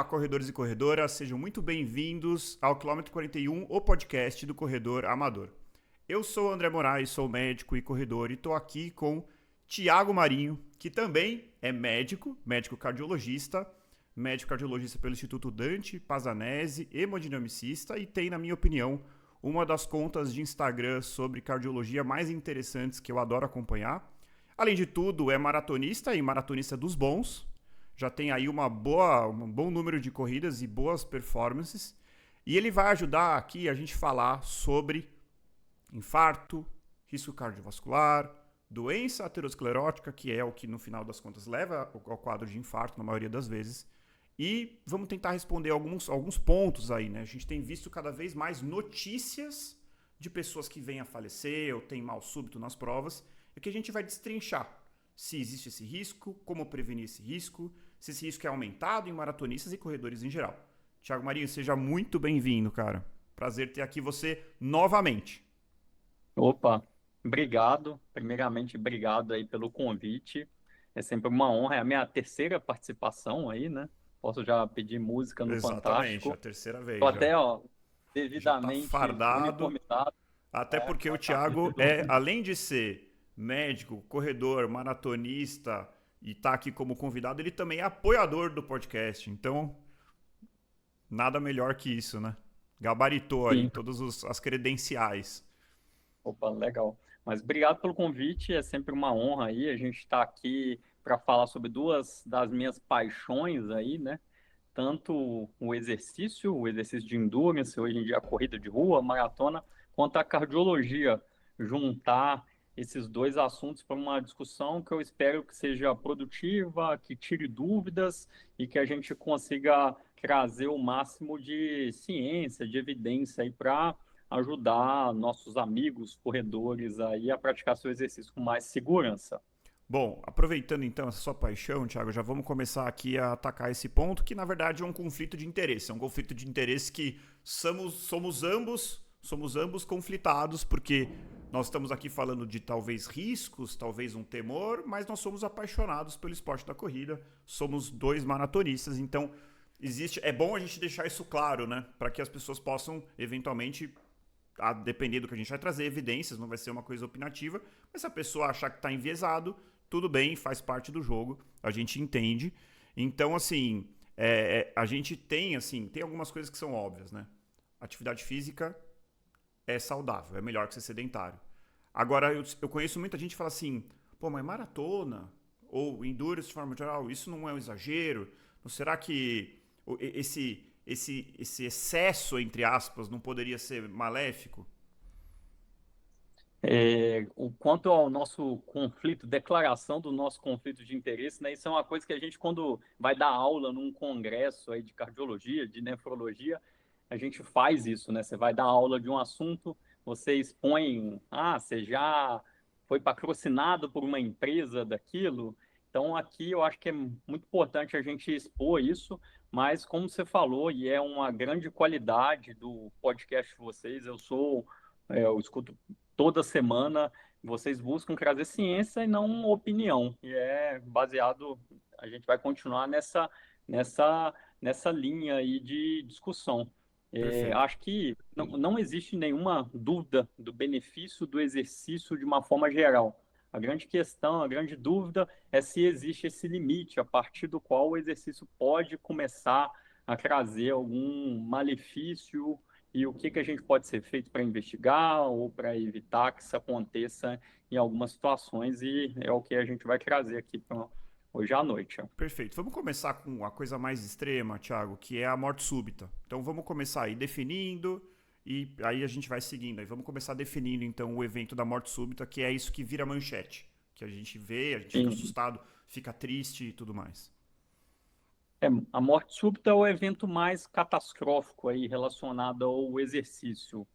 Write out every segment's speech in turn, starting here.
Olá, corredores e corredoras, sejam muito bem-vindos ao Quilômetro 41, o podcast do Corredor Amador. Eu sou o André Moraes, sou médico e corredor e estou aqui com Tiago Marinho, que também é médico cardiologista, médico cardiologista pelo Instituto Dante Pazanese, hemodinamicista e tem, na minha opinião, uma das contas de Instagram sobre cardiologia mais interessantes que eu adoro acompanhar. Além de tudo, é maratonista e maratonista dos bons. Já tem aí um bom número de corridas e boas performances. E ele vai ajudar aqui a gente falar sobre infarto, risco cardiovascular, doença aterosclerótica, que é o que no final das contas leva ao quadro de infarto na maioria das vezes. E vamos tentar responder alguns pontos aí, né? A gente tem visto cada vez mais notícias de pessoas que vêm a falecer ou têm mal súbito nas provas. E que a gente vai destrinchar se existe esse risco, como prevenir esse risco, se esse risco é aumentado em maratonistas e corredores em geral. Tiago Marinho, seja muito bem-vindo, cara. Prazer ter aqui você novamente. Opa, obrigado. Primeiramente, obrigado aí pelo convite. É sempre uma honra. É a minha terceira participação aí, né? Posso já pedir música no Exatamente, a Fantástico. terceira Tô vez já. até, ó, Já tá devidamente fardado, uniformizado, até porque com o a camisa Tiago do... é, além de ser médico, corredor, maratonista e tá aqui como convidado, ele também é apoiador do podcast. Então, nada melhor que isso, né? Gabaritou aí Sim, todas as credenciais. opa, legal. Mas obrigado pelo convite. É sempre uma honra aí. A gente está aqui para falar sobre duas das minhas paixões aí, né? Tanto o exercício de endurance, hoje em dia a corrida de rua, a maratona, quanto a cardiologia. Juntar esses dois assuntos para uma discussão que eu espero que seja produtiva, que tire dúvidas e que a gente consiga trazer o máximo de ciência, de evidência aí para ajudar nossos amigos corredores aí a praticar seu exercício com mais segurança. Bom, aproveitando então essa sua paixão, Thiago, já vamos começar aqui a atacar esse ponto, que na verdade é um conflito de interesse. É um conflito de interesse que somos ambos conflitados, porque nós estamos aqui falando de talvez riscos, talvez um temor, mas nós somos apaixonados pelo esporte da corrida, somos dois maratonistas, então é bom a gente deixar isso claro, né? Para que as pessoas possam eventualmente, a depender do que a gente vai trazer, evidências, não vai ser uma coisa opinativa, mas se a pessoa achar que está enviesado, tudo bem, faz parte do jogo, a gente entende. Então, assim, a gente tem algumas coisas que são óbvias, né? Atividade física é saudável, é melhor que ser sedentário. Agora, eu conheço muita gente que fala assim, pô, mas maratona ou endurance de forma geral, isso não é um exagero? Não será que esse excesso, entre aspas, não poderia ser maléfico? O quanto ao nosso conflito, declaração do nosso conflito de interesse, né? Isso é uma coisa que a gente, quando vai dar aula num congresso aí de cardiologia, de nefrologia, a gente faz isso, né? Você vai dar aula de um assunto, você expõe, você já foi patrocinado por uma empresa daquilo. Então, aqui eu acho que é muito importante a gente expor isso, mas como você falou, e é uma grande qualidade do podcast de vocês, eu escuto toda semana, vocês buscam trazer ciência e não opinião. E é baseado, a gente vai continuar nessa linha aí de discussão. Perfeito. Acho que não existe nenhuma dúvida do benefício do exercício de uma forma geral. A grande questão, a grande dúvida é se existe esse limite a partir do qual o exercício pode começar a trazer algum malefício e o que que a gente pode ser feito para investigar ou para evitar que isso aconteça em algumas situações, e é o que a gente vai trazer aqui para hoje à noite. Perfeito. Vamos começar com a coisa mais extrema, Thiago, que é a morte súbita. Então vamos começar aí definindo e aí a gente vai seguindo. Aí vamos começar definindo então o evento da morte súbita, que é isso que vira manchete, que a gente vê, a gente fica Sim. assustado, fica triste e tudo mais. A morte súbita é o evento mais catastrófico aí relacionado ao exercício.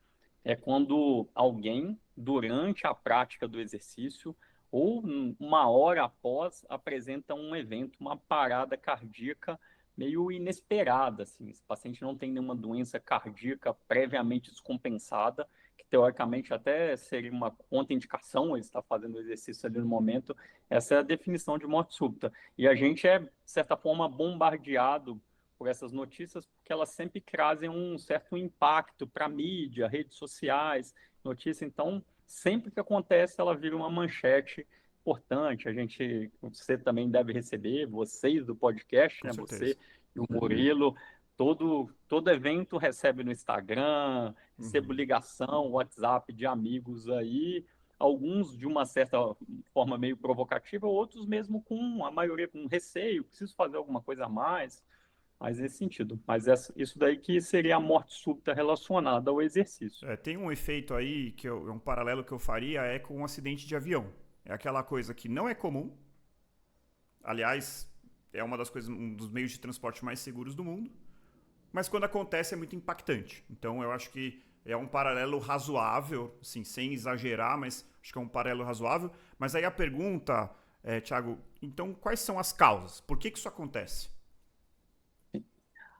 É quando alguém, durante a prática do exercício, ou uma hora após, apresenta um evento, uma parada cardíaca meio inesperada, assim. Esse paciente não tem nenhuma doença cardíaca previamente descompensada, que teoricamente até seria uma contraindicação, ele está fazendo o exercício ali no momento. Essa é a definição de morte súbita. E a gente é, de certa forma, bombardeado por essas notícias, porque elas sempre trazem um certo impacto para a mídia, redes sociais, notícia. Então, sempre que acontece, ela vira uma manchete importante. Você também deve receber, vocês do podcast, Com né? certeza. Você e o Murilo, todo evento recebe no Instagram, recebo Uhum. ligação, WhatsApp de amigos aí, alguns de uma certa forma meio provocativa, outros mesmo com a maioria com receio, preciso fazer alguma coisa a mais, mas nesse sentido. Mas isso daí que seria a morte súbita relacionada ao exercício. Tem um efeito aí, um paralelo que eu faria é com um acidente de avião. É aquela coisa que não é comum. Aliás, é uma das coisas, um dos meios de transporte mais seguros do mundo. Mas quando acontece é muito impactante. Então eu acho que é um paralelo razoável, assim, sem exagerar, mas acho que é um paralelo razoável. Mas aí a pergunta, Thiago, então quais são as causas? Por que isso acontece?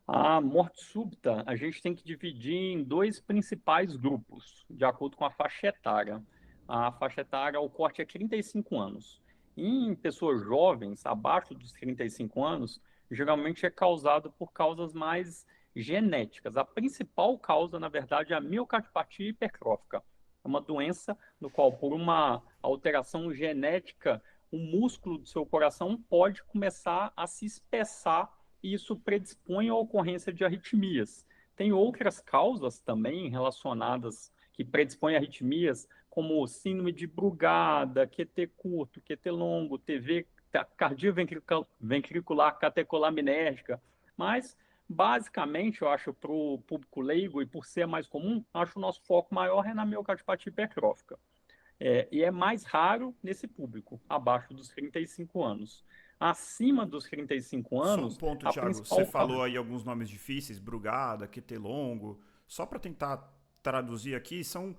A morte súbita, a gente tem que dividir em dois principais grupos, de acordo com a faixa etária. A faixa etária, o corte é 35 anos. Em pessoas jovens, abaixo dos 35 anos, geralmente é causado por causas mais genéticas. A principal causa, na verdade, é a miocardiopatia hipertrófica. É uma doença no qual, por uma alteração genética, o músculo do seu coração pode começar a se espessar e isso predispõe à ocorrência de arritmias. Tem outras causas também relacionadas que predispõem a arritmias, como síndrome de Brugada, QT curto, QT longo, TV cardioventricular catecolamínérgica, mas basicamente, eu acho, para o público leigo e por ser mais comum, acho o nosso foco maior é na miocardiopatia hipertrófica. E é mais raro nesse público, abaixo dos 35 anos. Acima dos 35 Só um anos, ponto, a Thiago. Você principal falou aí alguns nomes difíceis, Brugada, QT longo. Só para tentar traduzir aqui, são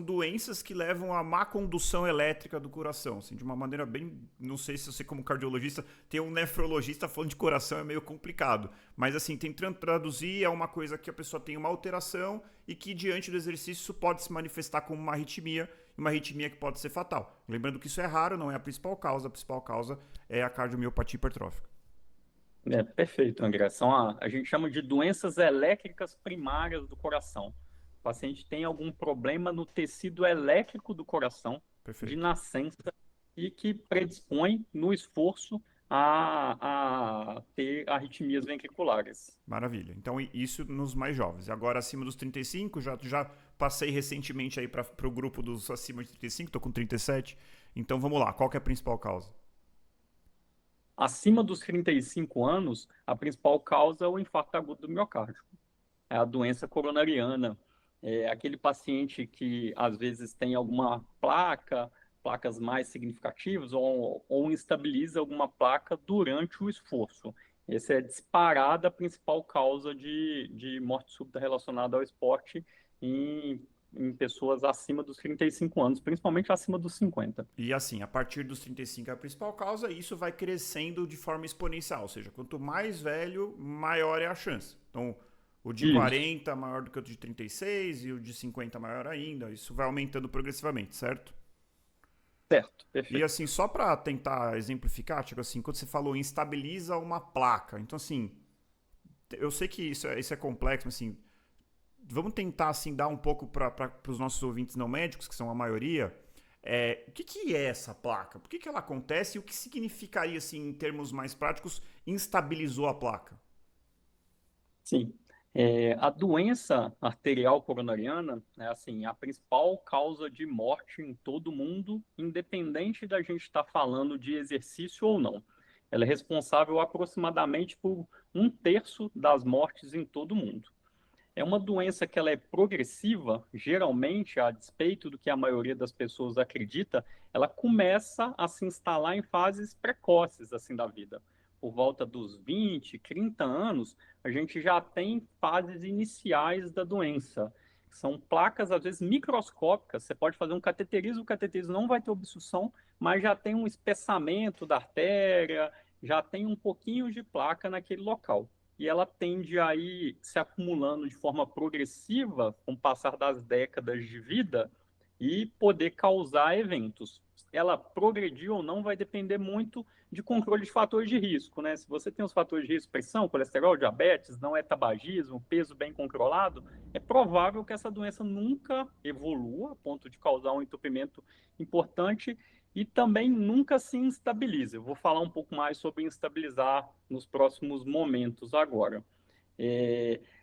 doenças que levam à má condução elétrica do coração. Assim, de uma maneira bem. Não sei se você, como cardiologista, ter um nefrologista falando de coração é meio complicado. Mas, assim, tentando traduzir, é uma coisa que a pessoa tem uma alteração e que, diante do exercício, isso pode se manifestar como uma arritmia que pode ser fatal. Lembrando que isso é raro, não é a principal causa é a cardiomiopatia hipertrófica. perfeito, André. A gente chama de doenças elétricas primárias do coração. O paciente tem algum problema no tecido elétrico do coração de Perfeito. nascença e que predispõe no esforço a ter arritmias ventriculares. Maravilha. Então, isso nos mais jovens. Agora, acima dos 35, já passei recentemente aí para o grupo dos acima de 35, estou com 37. Então, vamos lá. Qual que é a principal causa? Acima dos 35 anos, a principal causa é o infarto agudo do miocárdio. É a doença coronariana. É aquele paciente que às vezes tem alguma placas mais significativas, ou instabiliza alguma placa durante o esforço. Essa é disparada a principal causa de morte súbita relacionada ao esporte em pessoas acima dos 35 anos, principalmente acima dos 50. E assim, a partir dos 35 é a principal causa, e isso vai crescendo de forma exponencial. Ou seja, quanto mais velho, maior é a chance. Então, o de Isso, 40 maior do que o de 36 e o de 50 maior ainda. Isso vai aumentando progressivamente, certo? certo, E perfeito. assim, só para tentar exemplificar, tipo assim, quando você falou instabiliza uma placa, então assim, eu sei que isso é complexo, mas assim, vamos tentar assim dar um pouco para os nossos ouvintes não médicos, que são a maioria, o que é essa placa? Por que ela acontece e o que significaria, assim, em termos mais práticos, instabilizou a placa? Sim. A doença arterial coronariana é assim, a principal causa de morte em todo o mundo, independente da gente estar falando de exercício ou não. Ela é responsável aproximadamente por um terço das mortes em todo o mundo. É uma doença que ela é progressiva, geralmente, a despeito do que a maioria das pessoas acredita, ela começa a se instalar em fases precoces assim da vida. Por volta dos 20, 30 anos, a gente já tem fases iniciais da doença. São placas, às vezes, microscópicas. Você pode fazer um cateterismo, o cateterismo não vai ter obstrução, mas já tem um espessamento da artéria, já tem um pouquinho de placa naquele local e ela tende a ir se acumulando de forma progressiva com o passar das décadas de vida e poder causar eventos. ela progredir ou não vai depender muito de controle de fatores de risco, né? Se você tem os fatores de risco, pressão, colesterol, diabetes, não é tabagismo, peso bem controlado, é provável que essa doença nunca evolua a ponto de causar um entupimento importante e também nunca se instabilize. Eu vou falar um pouco mais sobre instabilizar nos próximos momentos agora.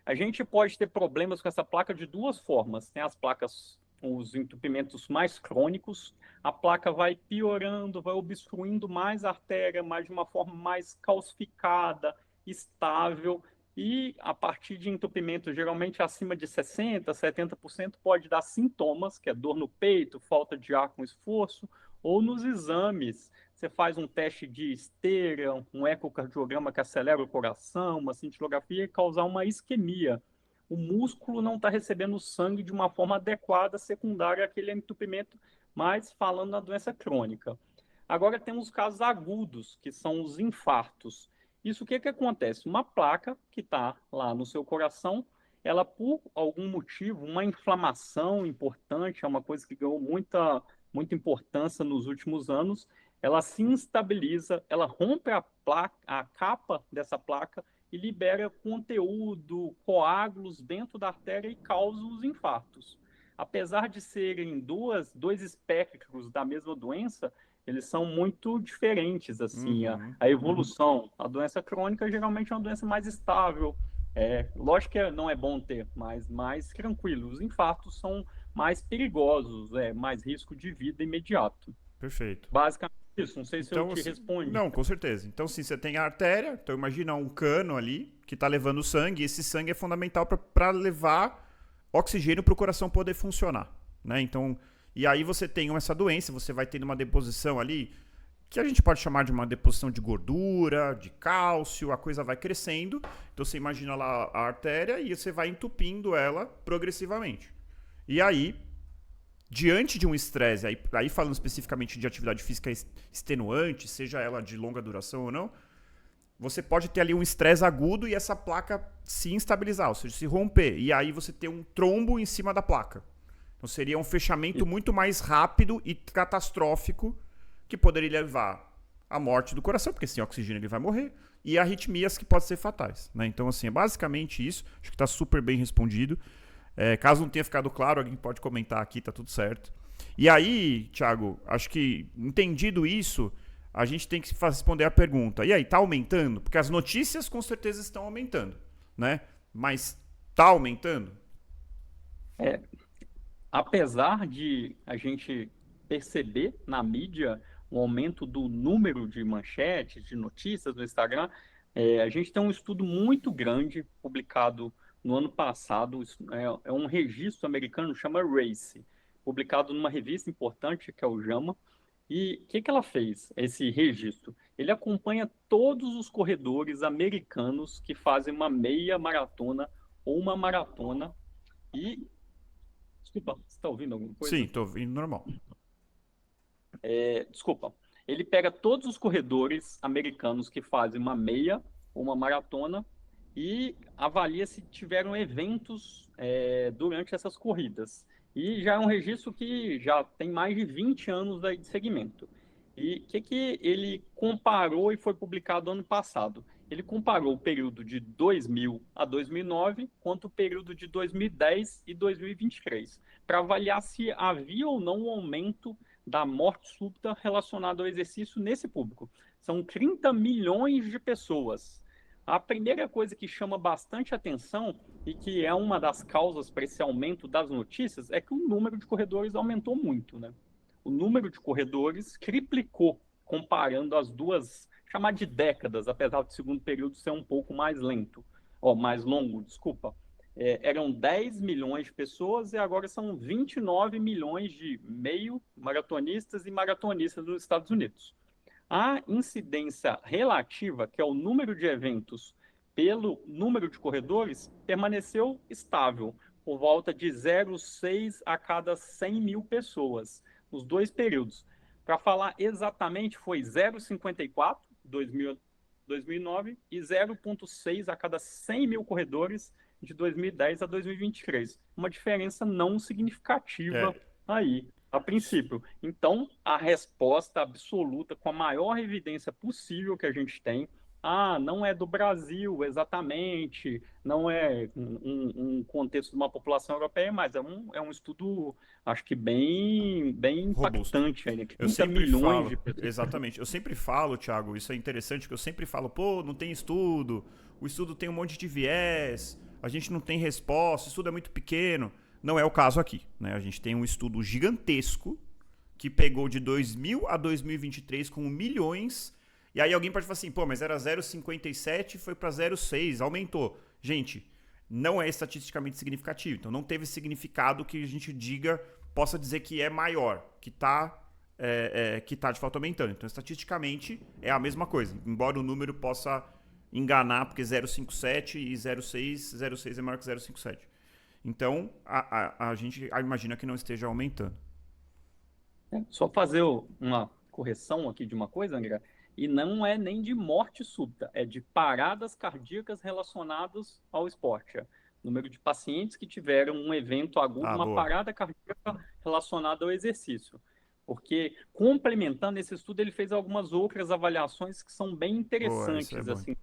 A gente pode ter problemas com essa placa de duas formas. Tem as placas, os entupimentos mais crônicos, a placa vai piorando, vai obstruindo mais a artéria, mas de uma forma mais calcificada, estável, e a partir de entupimento geralmente acima de 60%, 70% pode dar sintomas, que é dor no peito, falta de ar com esforço, ou nos exames. Você faz um teste de esteira, um ecocardiograma que acelera o coração, uma cintilografia e causar uma isquemia. O músculo não está recebendo sangue de uma forma adequada, secundária àquele entupimento, mas falando na doença crônica. Agora temos os casos agudos, que são os infartos. Isso o que acontece? Uma placa que está lá no seu coração, ela por algum motivo, uma inflamação importante, é uma coisa que ganhou muita importância nos últimos anos, ela se instabiliza, ela rompe a capa dessa placa e libera conteúdo, coágulos dentro da artéria e causa os infartos. Apesar de serem dois espectros da mesma doença, eles são muito diferentes, assim, a evolução. A doença crônica geralmente é uma doença mais estável. Lógico que não é bom ter, mas mais tranquilo. Os infartos são mais perigosos, mais risco de vida imediato. Perfeito. Basicamente isso, não sei se Então, eu te assim, respondi. não, com certeza. Então, sim, você tem a artéria, então imagina um cano ali que está levando sangue, e esse sangue é fundamental para levar oxigênio para o coração poder funcionar, né? Então, e aí você tem essa doença, você vai tendo uma deposição ali, que a gente pode chamar de uma deposição de gordura, de cálcio, a coisa vai crescendo, então você imagina lá a artéria e você vai entupindo ela progressivamente. E aí, diante de um estresse, aí falando especificamente de atividade física extenuante, seja ela de longa duração ou não, você pode ter ali um estresse agudo e essa placa se instabilizar, ou seja, se romper. E aí você ter um trombo em cima da placa. Então seria um fechamento muito mais rápido e catastrófico que poderia levar à morte do coração, porque sem oxigênio ele vai morrer, e arritmias que podem ser fatais, né? Então, assim, é basicamente isso. Acho que está super bem respondido. Caso não tenha ficado claro, alguém pode comentar aqui, tá tudo certo. E aí, Thiago, acho que entendido isso, a gente tem que responder a pergunta. E aí, tá aumentando? Porque as notícias com certeza estão aumentando, né? Mas tá aumentando? Apesar de a gente perceber na mídia o aumento do número de manchetes, de notícias no Instagram, a gente tem um estudo muito grande publicado no ano passado, é um registro americano, chama RACE, publicado numa revista importante, que é o JAMA. E o que ela fez, esse registro? Ele acompanha todos os corredores americanos que fazem uma meia maratona ou uma maratona. E, desculpa, você está ouvindo alguma coisa? Sim, tô ouvindo normal. Desculpa. Ele pega todos os corredores americanos que fazem uma meia ou uma maratona e avalia se tiveram eventos durante essas corridas. E já é um registro que já tem mais de 20 anos de segmento. E o que ele comparou e foi publicado ano passado? Ele comparou o período de 2000 a 2009 quanto o período de 2010 e 2023, para avaliar se havia ou não um aumento da morte súbita relacionada ao exercício nesse público. São 30 milhões de pessoas. A primeira coisa que chama bastante atenção e que é uma das causas para esse aumento das notícias é que o número de corredores aumentou muito, né? O número de corredores triplicou comparando as duas, chamar de décadas, apesar do segundo período ser um pouco mais lento, mais longo, desculpa. Eram 10 milhões de pessoas e agora são 29 milhões de meio maratonistas e maratonistas nos Estados Unidos. A incidência relativa, que é o número de eventos pelo número de corredores, permaneceu estável, por volta de 0,6 a cada 100 mil pessoas, nos dois períodos. Para falar exatamente, foi 0,54 em 2009 e 0,6 a cada 100 mil corredores de 2010 a 2023. Uma diferença não significativa aí. A princípio. Então, a resposta absoluta, com a maior evidência possível que a gente tem, não é do Brasil exatamente, não é um contexto de uma população europeia, mas é um estudo, acho que bem Robusto. impactante, aí, né? Eu 30 sempre milhões falo, de pessoas. exatamente, eu sempre falo, Thiago, isso é interessante, que eu sempre falo, pô, não tem estudo, o estudo tem um monte de viés, a gente não tem resposta, o estudo é muito pequeno. Não é o caso aqui, né? A gente tem um estudo gigantesco que pegou de 2000 a 2023 com milhões, e aí alguém pode falar assim, pô, mas era 0,57 e foi para 0,6, aumentou. Gente, não é estatisticamente significativo, então não teve significado que a gente possa dizer que é maior, que tá de fato aumentando. Então, estatisticamente, é a mesma coisa. Embora o número possa enganar, porque 0,57 e 0,6 é maior que 0,57. Então, a gente imagina que não esteja aumentando. Só fazer uma correção aqui de uma coisa, André, e não é nem de morte súbita, é de paradas cardíacas relacionadas ao esporte. Número de pacientes que tiveram um evento agudo, Ah, uma boa. parada cardíaca relacionada ao exercício. Porque, complementando esse estudo, ele fez algumas outras avaliações que são bem Boa, isso é interessantes, bom. assim.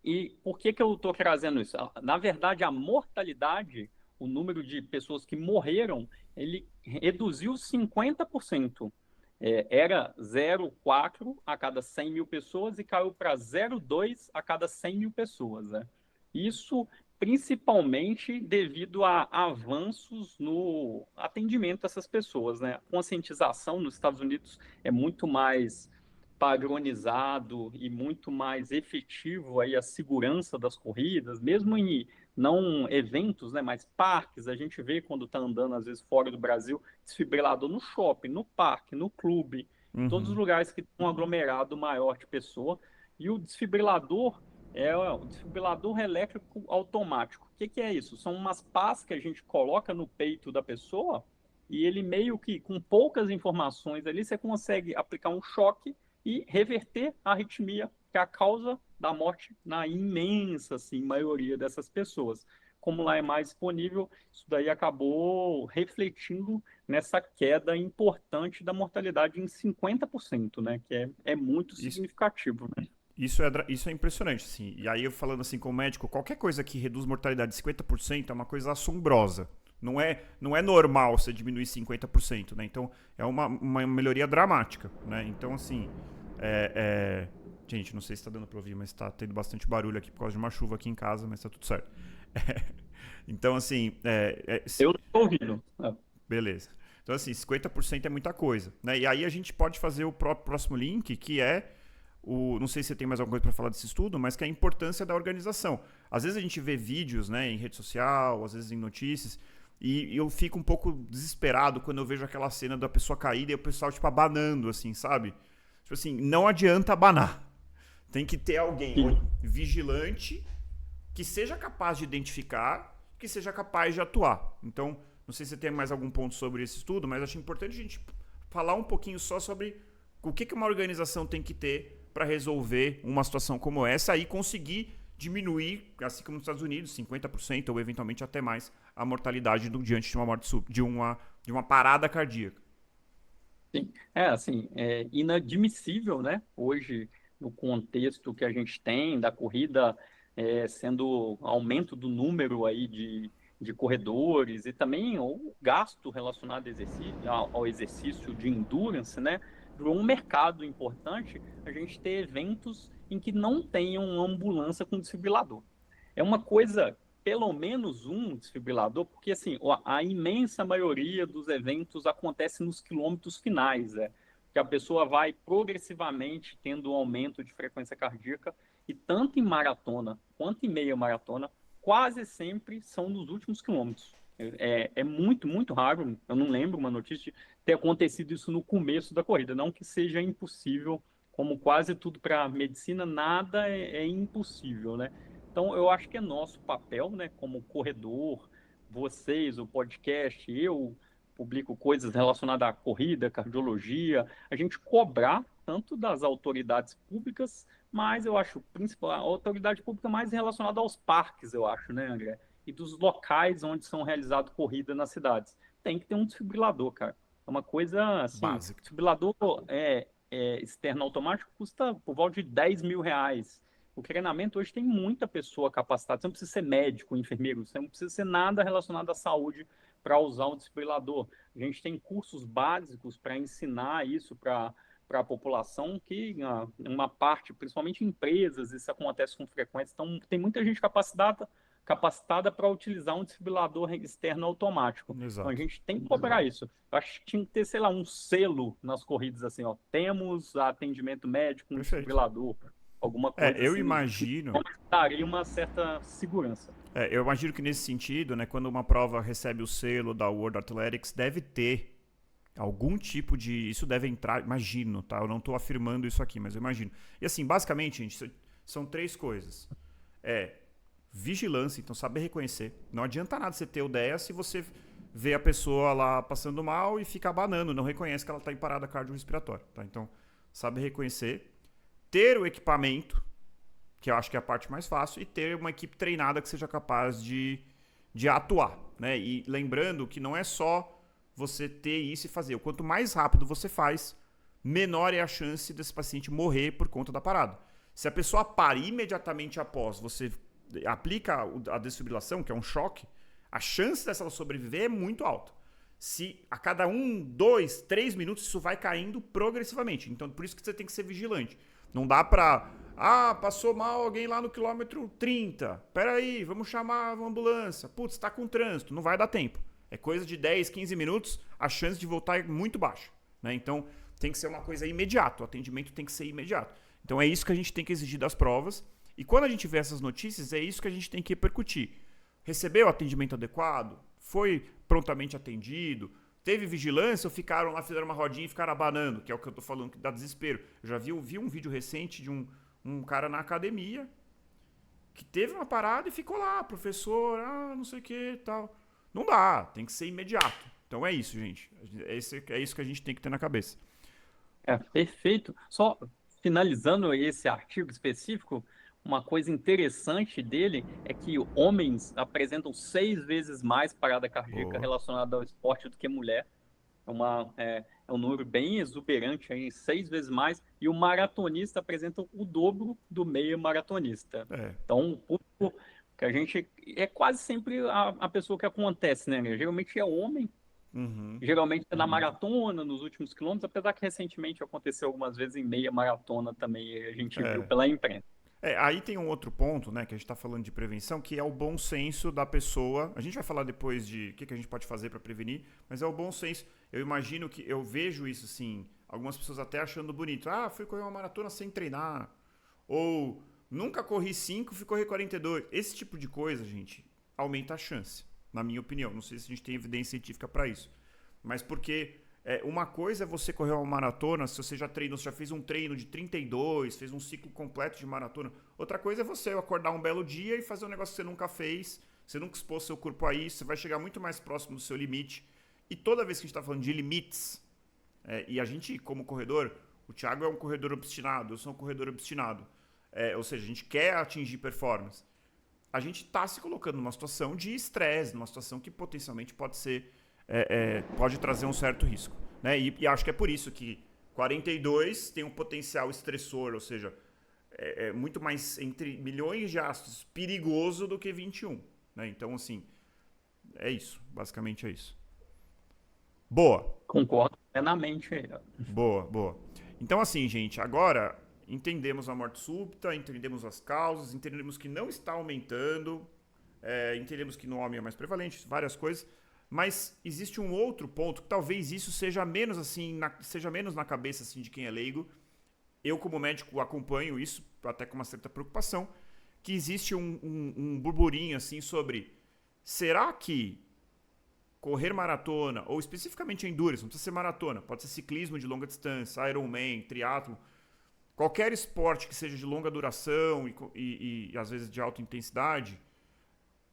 E por que que eu estou trazendo isso? Na verdade, a mortalidade, o número de pessoas que morreram, ele reduziu 50%. Era 0,4 a cada 100 mil pessoas e caiu para 0,2 a cada 100 mil pessoas, né? Isso principalmente devido a avanços no atendimento dessas pessoas, né? A conscientização nos Estados Unidos é muito mais padronizado e muito mais efetivo aí a segurança das corridas, mesmo em não eventos, né, mas parques, a gente vê quando está andando às vezes fora do Brasil, desfibrilador no shopping, no parque, no clube, em todos os Uhum. lugares que tem um aglomerado maior de pessoa, e o desfibrilador é o desfibrilador elétrico automático. O que que é isso? São umas pás que a gente coloca no peito da pessoa e ele meio que, com poucas informações ali, você consegue aplicar um choque e reverter a arritmia, que é a causa da morte na imensa assim, maioria dessas pessoas. Como lá é mais disponível, isso daí acabou refletindo nessa queda importante da mortalidade em 50%, né? Que é muito Isso, significativo, né? isso é impressionante, assim. E aí, eu falando assim como médico, qualquer coisa que reduz mortalidade de 50% é uma coisa assombrosa. Não é normal você diminuir 50%, né? Então, é uma melhoria dramática, né? Então, assim, gente, não sei se tá dando pra ouvir, mas tá tendo bastante barulho aqui por causa de uma chuva aqui em casa, mas tá tudo certo. Então, assim, Eu estou ouvindo. beleza. Então, assim, 50% é muita coisa, né? E aí a gente pode fazer o próximo link, que é não sei se você tem mais alguma coisa para falar desse estudo, mas que é a importância da organização. Às vezes a gente vê vídeos, né, em rede social, às vezes em notícias, e eu fico um pouco desesperado quando eu vejo aquela cena da pessoa caída e o pessoal, tipo, abanando, assim, sabe? Tipo assim, não adianta abanar. Tem que ter alguém Sim. vigilante que seja capaz de identificar, que seja capaz de atuar. Então, não sei se você tem mais algum ponto sobre esse estudo, mas acho importante a gente falar um pouquinho só sobre o que uma organização tem que ter para resolver uma situação como essa e conseguir diminuir, assim como nos Estados Unidos, 50% ou eventualmente até mais, a mortalidade diante de uma morte de uma parada cardíaca. Sim, assim, é inadmissível, né? Hoje, no contexto que a gente tem da corrida, sendo aumento do número aí de corredores e também o gasto relacionado ao exercício de endurance, né? Virou um mercado importante a gente ter eventos em que não tenham ambulância com desfibrilador. É uma coisa, pelo menos um desfibrilador, porque assim, a imensa maioria dos eventos acontece nos quilômetros finais, que a pessoa vai progressivamente tendo um aumento de frequência cardíaca e tanto em maratona quanto em meia maratona, quase sempre são nos últimos quilômetros. É muito, muito raro, eu não lembro uma notícia de ter acontecido isso no começo da corrida, não que seja impossível, como quase tudo para a medicina, nada é impossível, né? Então, eu acho que é nosso papel, né, como corredor, vocês, o podcast, eu publico coisas relacionadas à corrida, cardiologia, a gente cobrar tanto das autoridades públicas, mas eu acho principal a autoridade pública mais relacionada aos parques, eu acho, né, André? E dos locais onde são realizadas corridas nas cidades. tem que ter um desfibrilador, cara. É uma coisa assim, Básica. desfibrilador externo automático custa por volta de R$ 10.000. O treinamento hoje tem muita pessoa capacitada. Você não precisa ser médico, enfermeiro, você não precisa ser nada relacionado à saúde para usar um desfibrilador. A gente tem cursos básicos para ensinar isso para a população, que uma parte, principalmente empresas, isso acontece com frequência. Então, tem muita gente capacitada para utilizar um desfibrilador externo automático. Então, a Exato. gente tem que cobrar isso. Eu acho que tinha que ter, sei lá, um selo nas corridas, assim, ó, temos atendimento médico, um Perfeito. desfibrilador, alguma coisa Eu assim, que imagino. daria uma certa segurança. Eu imagino que nesse sentido, né, quando uma prova recebe o selo da World Athletics, deve ter algum tipo de. Isso deve entrar, imagino, tá? Eu não estou afirmando isso aqui, mas eu imagino. E assim, basicamente, gente, são três coisas. Vigilância, então saber reconhecer. Não adianta nada você ter o ideia se você vê a pessoa lá passando mal e fica abanando, não reconhece que ela está em parada cardiorrespiratória, tá? Então, saber reconhecer. Ter o equipamento, que eu acho que é a parte mais fácil, e ter uma equipe treinada que seja capaz de atuar, né? E lembrando que não é só você ter isso e fazer. Quanto mais rápido você faz, menor é a chance desse paciente morrer por conta da parada. Se a pessoa para imediatamente após você aplica a desfibrilação, que é um choque, a chance dessa sobreviver é muito alta. Se a cada 1, 2, 3 minutos isso vai caindo progressivamente. Então, por isso que você tem que ser vigilante. Não dá pra... passou mal alguém lá no quilômetro 30. Peraí, vamos chamar uma ambulância. Putz, tá com trânsito. Não vai dar tempo. É coisa de 10, 15 minutos, a chance de voltar é muito baixa, né? Então, tem que ser uma coisa imediata. O atendimento tem que ser imediato. Então, é isso que a gente tem que exigir das provas. E quando a gente vê essas notícias, é isso que a gente tem que repercutir. Recebeu atendimento adequado? Foi prontamente atendido? Teve vigilância ou ficaram lá, fizeram uma rodinha e ficaram abanando? Que é o que eu tô falando, que dá desespero. Eu já vi um vídeo recente de um cara na academia que teve uma parada e ficou lá, professor, não sei o que e tal. Não dá, tem que ser imediato. Então é isso, gente. É isso que a gente tem que ter na cabeça. Perfeito. Só finalizando esse artigo específico, uma coisa interessante dele é que homens apresentam 6 vezes mais parada cardíaca Boa. relacionada ao esporte do que mulher. É um número bem exuberante, aí, 6 vezes mais. E o maratonista apresenta o dobro do meio maratonista. É. Então, o público que a gente... É quase sempre a pessoa que acontece, né? Geralmente é homem. Uhum. Geralmente é na maratona, nos últimos quilômetros, apesar que recentemente aconteceu algumas vezes em meia maratona também, a gente viu É. pela imprensa. Aí tem um outro ponto, né, que a gente está falando de prevenção, que é o bom senso da pessoa. A gente vai falar depois de o que a gente pode fazer para prevenir, mas é o bom senso. Eu imagino que eu vejo isso assim, algumas pessoas até achando bonito. Fui correr uma maratona sem treinar. Ou nunca corri 5, fui correr 42. Esse tipo de coisa, gente, aumenta a chance, na minha opinião. Não sei se a gente tem evidência científica para isso. Mas porque uma coisa é você correr uma maratona, se você já treinou, você já fez um treino de 32, fez um ciclo completo de maratona. Outra coisa é você acordar um belo dia e fazer um negócio que você nunca fez, você nunca expôs seu corpo a isso, você vai chegar muito mais próximo do seu limite. E toda vez que a gente está falando de limites, e a gente, como corredor, o Thiago é um corredor obstinado, eu sou um corredor obstinado. Ou seja, a gente quer atingir performance. A gente está se colocando numa situação de estresse, numa situação que potencialmente pode ser pode trazer um certo risco, né? E acho que é por isso que 42 tem um potencial estressor, ou seja, é muito mais, entre milhões de astros, perigoso do que 21, né? Então, assim, é isso, basicamente é isso. Boa, Concordo plenamente. boa. Então, assim, gente, agora entendemos a morte súbita, entendemos as causas, entendemos que não está aumentando, entendemos que no homem é mais prevalente, várias coisas. Mas existe um outro ponto que talvez isso seja menos assim, seja menos na cabeça assim de quem é leigo. Eu, como médico, acompanho isso até com uma certa preocupação, que existe um burburinho assim sobre será que correr maratona, ou especificamente endurance, não precisa ser maratona, pode ser ciclismo de longa distância, Ironman, triatlo, qualquer esporte que seja de longa duração e às vezes de alta intensidade,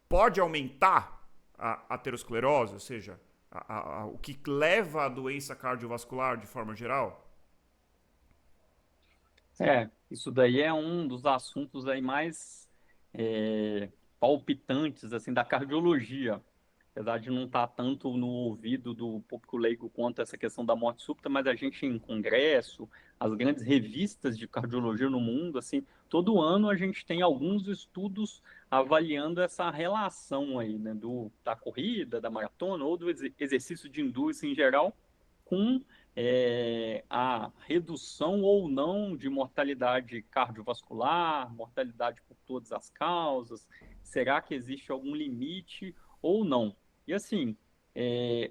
pode aumentar a aterosclerose, ou seja, o que leva à doença cardiovascular de forma geral? Isso daí é um dos assuntos aí mais palpitantes assim da cardiologia. apesar de não estar tanto no ouvido do público leigo quanto essa questão da morte súbita, mas a gente em congresso, as grandes revistas de cardiologia no mundo, assim, todo ano a gente tem alguns estudos avaliando essa relação aí, né, da corrida, da maratona ou do exercício de endurance em geral com a redução ou não de mortalidade cardiovascular, mortalidade por todas as causas, será que existe algum limite ou não? E assim,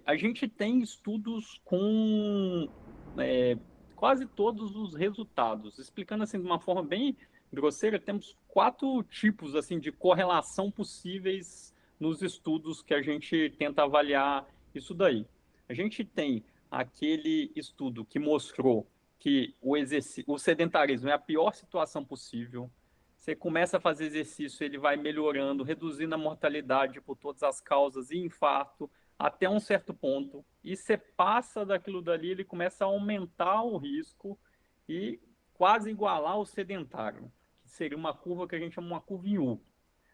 a gente tem estudos com é, quase todos os resultados. Explicando assim de uma forma bem grosseira, temos 4 tipos assim de correlação possíveis nos estudos que a gente tenta avaliar isso daí. A gente tem aquele estudo que mostrou que o sedentarismo é a pior situação possível. Você começa a fazer exercício, ele vai melhorando, reduzindo a mortalidade por todas as causas e infarto até um certo ponto. E você passa daquilo dali, ele começa a aumentar o risco e quase igualar o sedentário, que seria uma curva que a gente chama uma curva em U.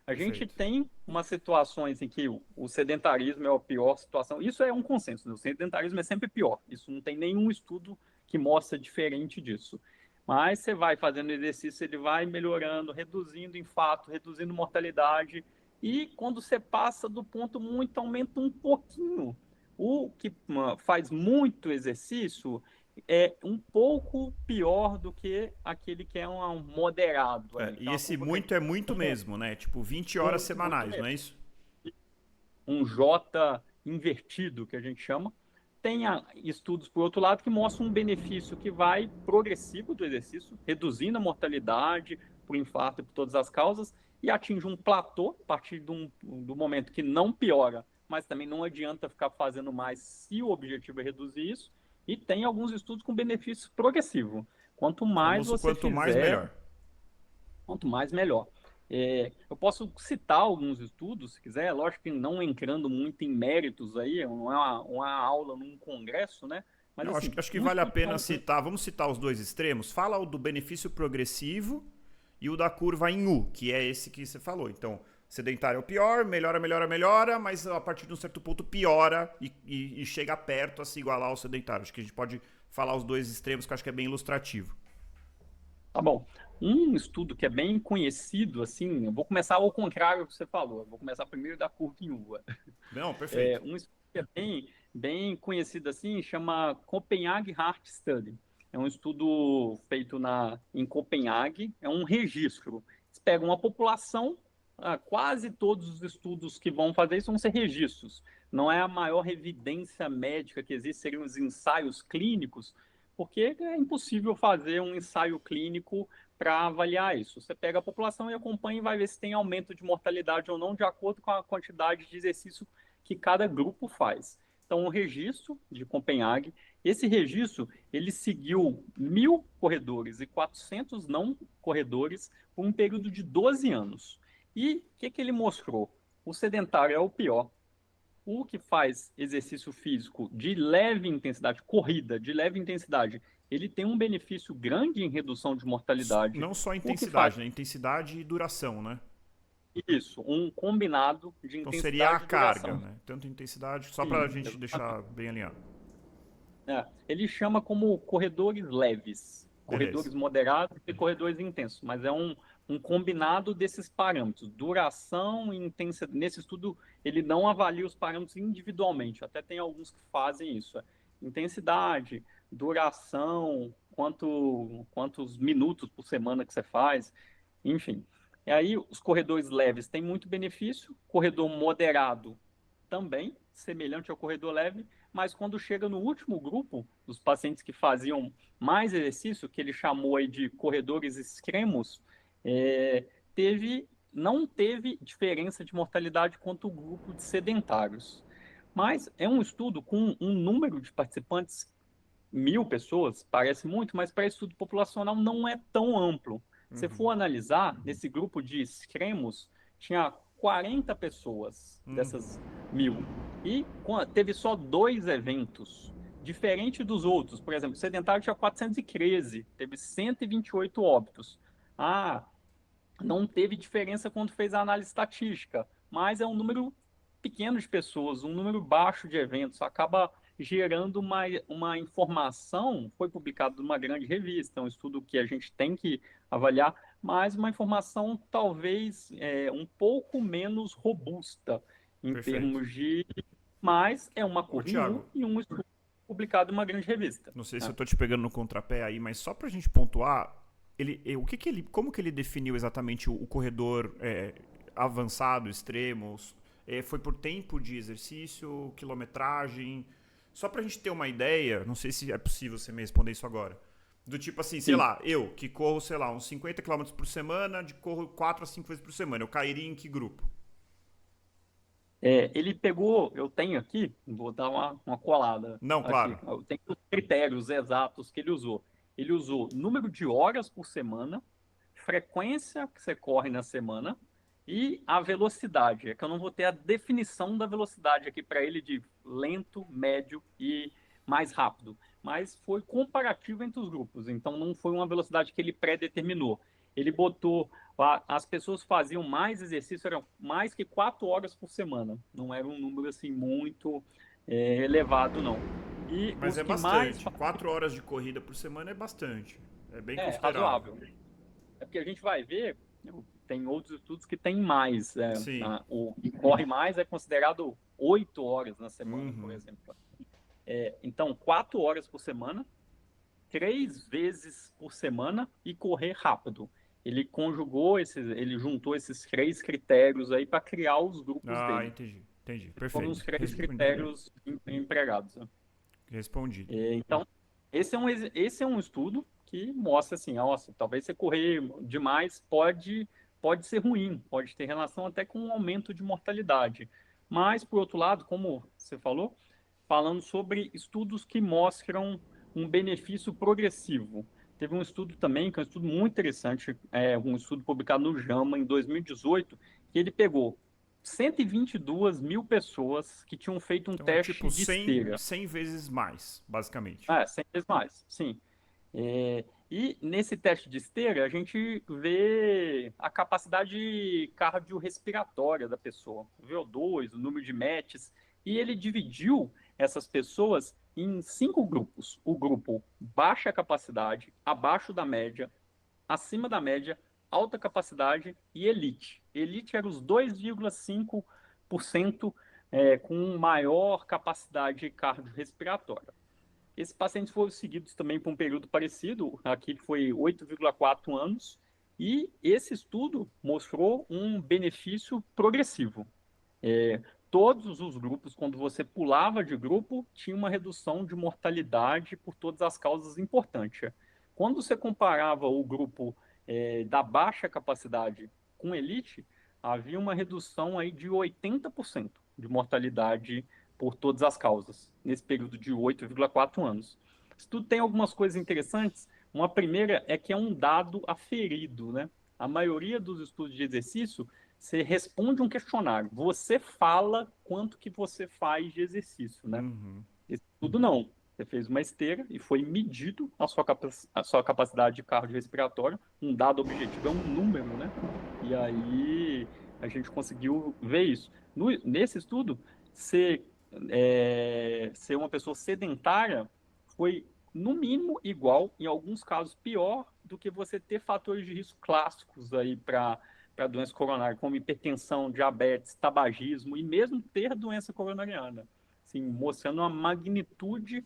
A gente Perfeito. tem umas situações em que o sedentarismo é a pior situação. Isso é um consenso, né? O sedentarismo é sempre pior. Isso não tem nenhum estudo que mostra diferente disso. Mas você vai fazendo exercício, ele vai melhorando, reduzindo infarto, reduzindo mortalidade. E quando você passa do ponto muito, aumenta um pouquinho. O que faz muito exercício é um pouco pior do que aquele que é um moderado ali, que E é uma esse curva que a muito gente é muito mesmo, né? Tipo, 20 horas muito, muito semanais, não mesmo. é isso? Um J invertido, que a gente chama. Tem estudos, por outro lado, que mostram um benefício que vai progressivo do exercício, reduzindo a mortalidade por infarto e por todas as causas, e atinge um platô a partir do momento que não piora, mas também não adianta ficar fazendo mais se o objetivo é reduzir isso. E tem alguns estudos com benefício progressivo. Quanto O mais famoso você quanto mais fizer, melhor. quanto mais, melhor. Eu posso citar alguns estudos, se quiser, lógico que não entrando muito em méritos aí, não é uma aula num congresso, né? Mas, Não, assim, acho que um vale a estudo que é pena citar. Vamos citar os dois extremos. Fala o do benefício progressivo e o da curva em U, que é esse que você falou. Então, sedentário é o pior, melhora, melhora, melhora, mas a partir de um certo ponto piora e chega perto a se igualar ao sedentário. Acho que a gente pode falar os dois extremos, que eu acho que é bem ilustrativo. Tá bom. Um estudo que é bem conhecido, assim, eu vou começar ao contrário do que você falou, eu vou começar primeiro da curva em U. Não, perfeito. Um estudo que é bem conhecido assim, chama Copenhague Heart Study. É um estudo feito em Copenhague, é um registro. Eles pegam uma população, quase todos os estudos que vão fazer isso vão ser registros. Não é a maior evidência médica que existe, seriam os ensaios clínicos, porque é impossível fazer um ensaio clínico para avaliar isso. Você pega a população e acompanha e vai ver se tem aumento de mortalidade ou não, de acordo com a quantidade de exercício que cada grupo faz. Então, um registro de Copenhague. Esse registro, ele seguiu 1.000 corredores e 400 não corredores por um período de 12 anos. E o que ele mostrou? O sedentário é o pior. O que faz exercício físico de leve intensidade, corrida de leve intensidade, ele tem um benefício grande em redução de mortalidade. Não só O que faz intensidade, né? Intensidade e duração, né? isso, um combinado de Então seria a intensidade e carga, duração. né? Tanto intensidade, só pra Sim, gente deixar exatamente. bem alinhado. Ele chama como corredores leves, Beleza. corredores moderados e corredores intensos, mas é um combinado desses parâmetros, duração e intensidade. Nesse estudo, ele não avalia os parâmetros individualmente, até tem alguns que fazem isso. Intensidade, duração, quantos minutos por semana que você faz, enfim. E aí, os corredores leves têm muito benefício, corredor moderado também, semelhante ao corredor leve, mas quando chega no último grupo, dos pacientes que faziam mais exercício, que ele chamou aí de corredores extremos, é, não teve diferença de mortalidade quanto o grupo de sedentários. Mas é um estudo com um número de participantes, 1.000 pessoas, parece muito, mas para estudo populacional não é tão amplo. Se for analisar, nesse grupo de extremos, tinha 40 pessoas dessas 1.000. E teve só 2 eventos, diferente dos outros. Por exemplo, o sedentário tinha 413, teve 128 óbitos. Ah, não teve diferença quando fez a análise estatística, mas é um número pequeno de pessoas, um número baixo de eventos, acaba gerando uma informação, foi publicado numa grande revista, um estudo que a gente tem que avaliar, mas uma informação talvez um pouco menos robusta em Perfeito. termos de... Mas é uma Ô, curva em U Thiago, e um estudo publicado em uma grande revista. não sei se eu Né? tô te pegando no contrapé aí, mas só pra gente pontuar, como que ele definiu exatamente o corredor avançado, extremos? Foi por tempo de exercício, quilometragem? Só pra gente ter uma ideia, não sei se é possível você me responder isso agora. Do tipo assim, sei Sim. lá, eu que corro, sei lá, uns 50 quilômetros por semana, corro 4 a 5 vezes por semana, eu cairia em que grupo? Ele pegou, eu tenho aqui, vou dar uma colada Não, aqui, claro. eu tenho os critérios exatos que ele usou. Ele usou número de horas por semana, frequência que você corre na semana e a velocidade. É que eu não vou ter a definição da velocidade aqui para ele de lento, médio e mais rápido, mas foi comparativo entre os grupos, então não foi uma velocidade que ele pré-determinou. Ele botou as pessoas faziam mais exercício, eram mais que 4 horas por semana. Não era um número assim muito elevado, não. E Mas os é que mais bastante. 4 horas de corrida por semana é bastante. É bem considerável. razoável. É porque a gente vai ver, tem outros estudos que tem mais. Sim. O que corre mais é considerado 8 horas na semana, por Uhum. exemplo. Então, 4 horas por semana, 3 vezes por semana e correr rápido. Ele juntou esses 3 critérios aí para criar os grupos Ah, dele. entendi. Entendi. Foram Perfeito. os três Respondi. critérios empregados. Né? Respondido. Então, esse é um estudo que mostra assim, nossa, talvez você correr demais pode ser ruim, pode ter relação até com um aumento de mortalidade. Mas, por outro lado, como você falou, falando sobre estudos que mostram um benefício progressivo. Teve um estudo também, que é um estudo muito interessante, um estudo publicado no JAMA em 2018, que ele pegou 122 mil pessoas que tinham feito um Então é teste tipo de 100, esteira. 100 vezes mais, basicamente. 100 vezes mais, sim. E nesse teste de esteira, a gente vê a capacidade cardiorrespiratória da pessoa, o VO2, o número de METs, e ele dividiu essas pessoas em 5 grupos. O grupo baixa capacidade, abaixo da média, acima da média, alta capacidade e elite. Elite era os 2,5% com maior capacidade cardiorrespiratória. Esses pacientes foram seguidos também por um período parecido, aqui foi 8,4 anos, e esse estudo mostrou um benefício progressivo. É, Todos os grupos, quando você pulava de grupo, tinha uma redução de mortalidade por todas as causas importantes. Quando você comparava o grupo da baixa capacidade com elite, havia uma redução aí de 80% de mortalidade por todas as causas, nesse período de 8,4 anos. Isso tudo tem algumas coisas interessantes. Uma primeira é que é um dado aferido, né? A maioria dos estudos de exercício você responde um questionário. Você fala quanto que você faz de exercício, né? Uhum. Isso tudo não. Você fez uma esteira e foi medido a sua capacidade cardiorrespiratória. Um dado objetivo é um número, né? E aí a gente conseguiu ver isso. Nesse estudo, ser uma pessoa sedentária foi, no mínimo, igual, em alguns casos, pior do que você ter fatores de risco clássicos aí para doença coronária, como hipertensão, diabetes, tabagismo e mesmo ter doença coronariana, assim, mostrando uma magnitude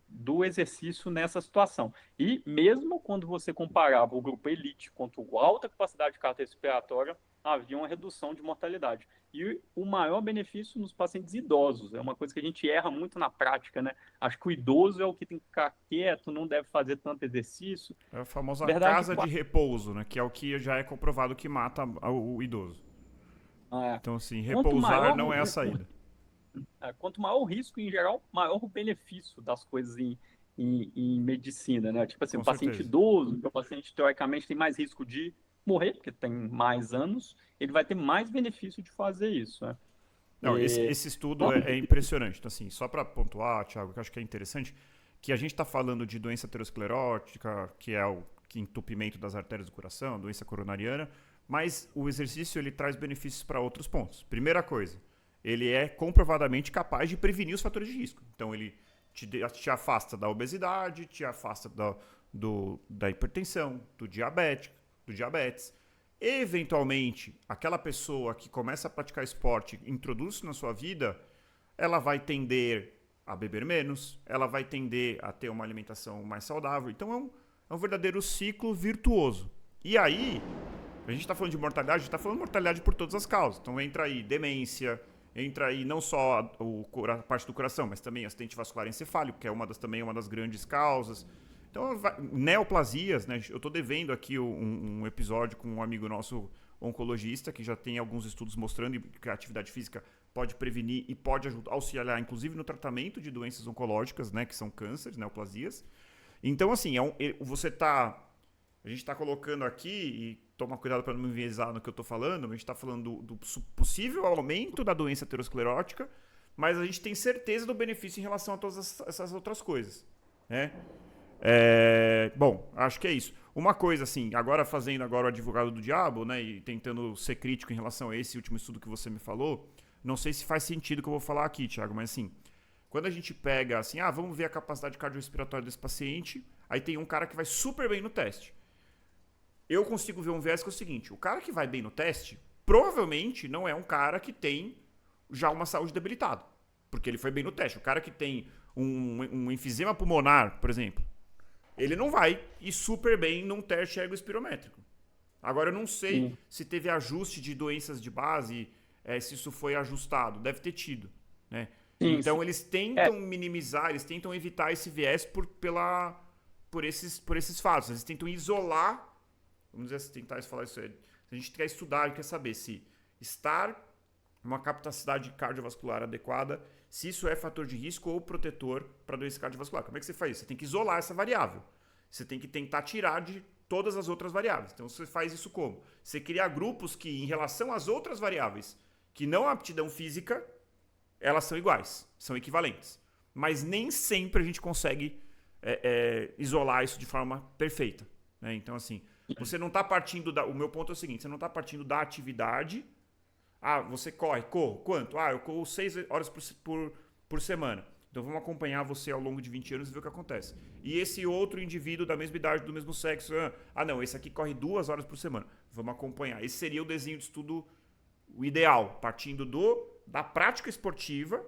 do exercício nessa situação. E mesmo quando você comparava o grupo elite contra o alta capacidade cardiorrespiratória, havia uma redução de mortalidade. E o maior benefício nos pacientes idosos. É uma coisa que a gente erra muito na prática, né? Acho que o idoso é o que tem que ficar quieto, não deve fazer tanto exercício. É a famosa Verdade, casa de repouso, né? Que é o que já é comprovado que mata o idoso. é, Então, assim, quanto repousar maior não é a saída. quanto maior o risco, em geral, maior o benefício das coisas em medicina, né? Tipo assim, o Com paciente certeza. idoso, o paciente teoricamente tem mais risco de morrer, porque tem mais anos, ele vai ter mais benefício de fazer isso, né? Não, É, esse estudo é impressionante. Então, assim, só para pontuar, Thiago, que eu acho que é interessante, que a gente está falando de doença aterosclerótica, que é o entupimento das artérias do coração, doença coronariana, mas o exercício ele traz benefícios para outros pontos. Primeira coisa, ele é comprovadamente capaz de prevenir os fatores de risco. Então, ele te afasta da obesidade, te afasta da hipertensão, do diabetes. Eventualmente, aquela pessoa que começa a praticar esporte, introduz isso na sua vida, ela vai tender a beber menos, ela vai tender a ter uma alimentação mais saudável. Então, é um verdadeiro ciclo virtuoso. E aí, a gente está falando de mortalidade, a gente está falando de mortalidade por todas as causas. Então, entra aí demência, entra aí não só a parte do coração, mas também acidente vascular encefálico, que é também uma das grandes causas. Então, neoplasias, né? Eu estou devendo aqui um episódio com um amigo nosso oncologista, que já tem alguns estudos mostrando que a atividade física pode prevenir e pode auxiliar, inclusive, no tratamento de doenças oncológicas, né? Que são cânceres, neoplasias. Então, assim, a gente está colocando aqui, e toma cuidado para não me enviesar no que eu estou falando, a gente está falando do possível aumento da doença aterosclerótica, mas a gente tem certeza do benefício em relação a todas essas outras coisas, né? Bom, acho que é isso. Uma coisa assim, fazendo o advogado do diabo, né, e tentando ser crítico em relação a esse último estudo que você me falou, não sei se faz sentido o que eu vou falar aqui, Thiago, mas assim, quando a gente pega assim, vamos ver a capacidade cardiorrespiratória desse paciente, aí tem um cara que vai super bem no teste. Eu consigo ver um viés que é o seguinte, o cara que vai bem no teste, provavelmente não é um cara que tem já uma saúde debilitada, porque ele foi bem no teste. O cara que tem um enfisema pulmonar, por exemplo, ele não vai ir super bem num teste ergospirométrico. Agora, eu não sei se teve ajuste de doenças de base, se isso foi ajustado. Deve ter tido, né? Então, eles tentam minimizar, eles tentam evitar esse viés por esses fatos. Eles tentam isolar, vamos dizer assim, tentar falar isso aí. A gente quer estudar, quer saber se estar uma capacidade cardiovascular adequada, se isso é fator de risco ou protetor para doença cardiovascular. Como é que você faz isso? Você tem que isolar essa variável. Você tem que tentar tirar de todas as outras variáveis. Então, você faz isso como? Você cria grupos que, em relação às outras variáveis, que não a aptidão física, elas são iguais, são equivalentes. Mas nem sempre a gente consegue isolar isso de forma perfeita, né? Então, assim, você não está partindo o meu ponto é o seguinte, você não está partindo da atividade. Você corro. Quanto? Eu corro 6 horas por semana. Então vamos acompanhar você ao longo de 20 anos e ver o que acontece. E esse outro indivíduo da mesma idade, do mesmo sexo, não, esse aqui corre 2 horas por semana. Vamos acompanhar. Esse seria o desenho de estudo o ideal, partindo da prática esportiva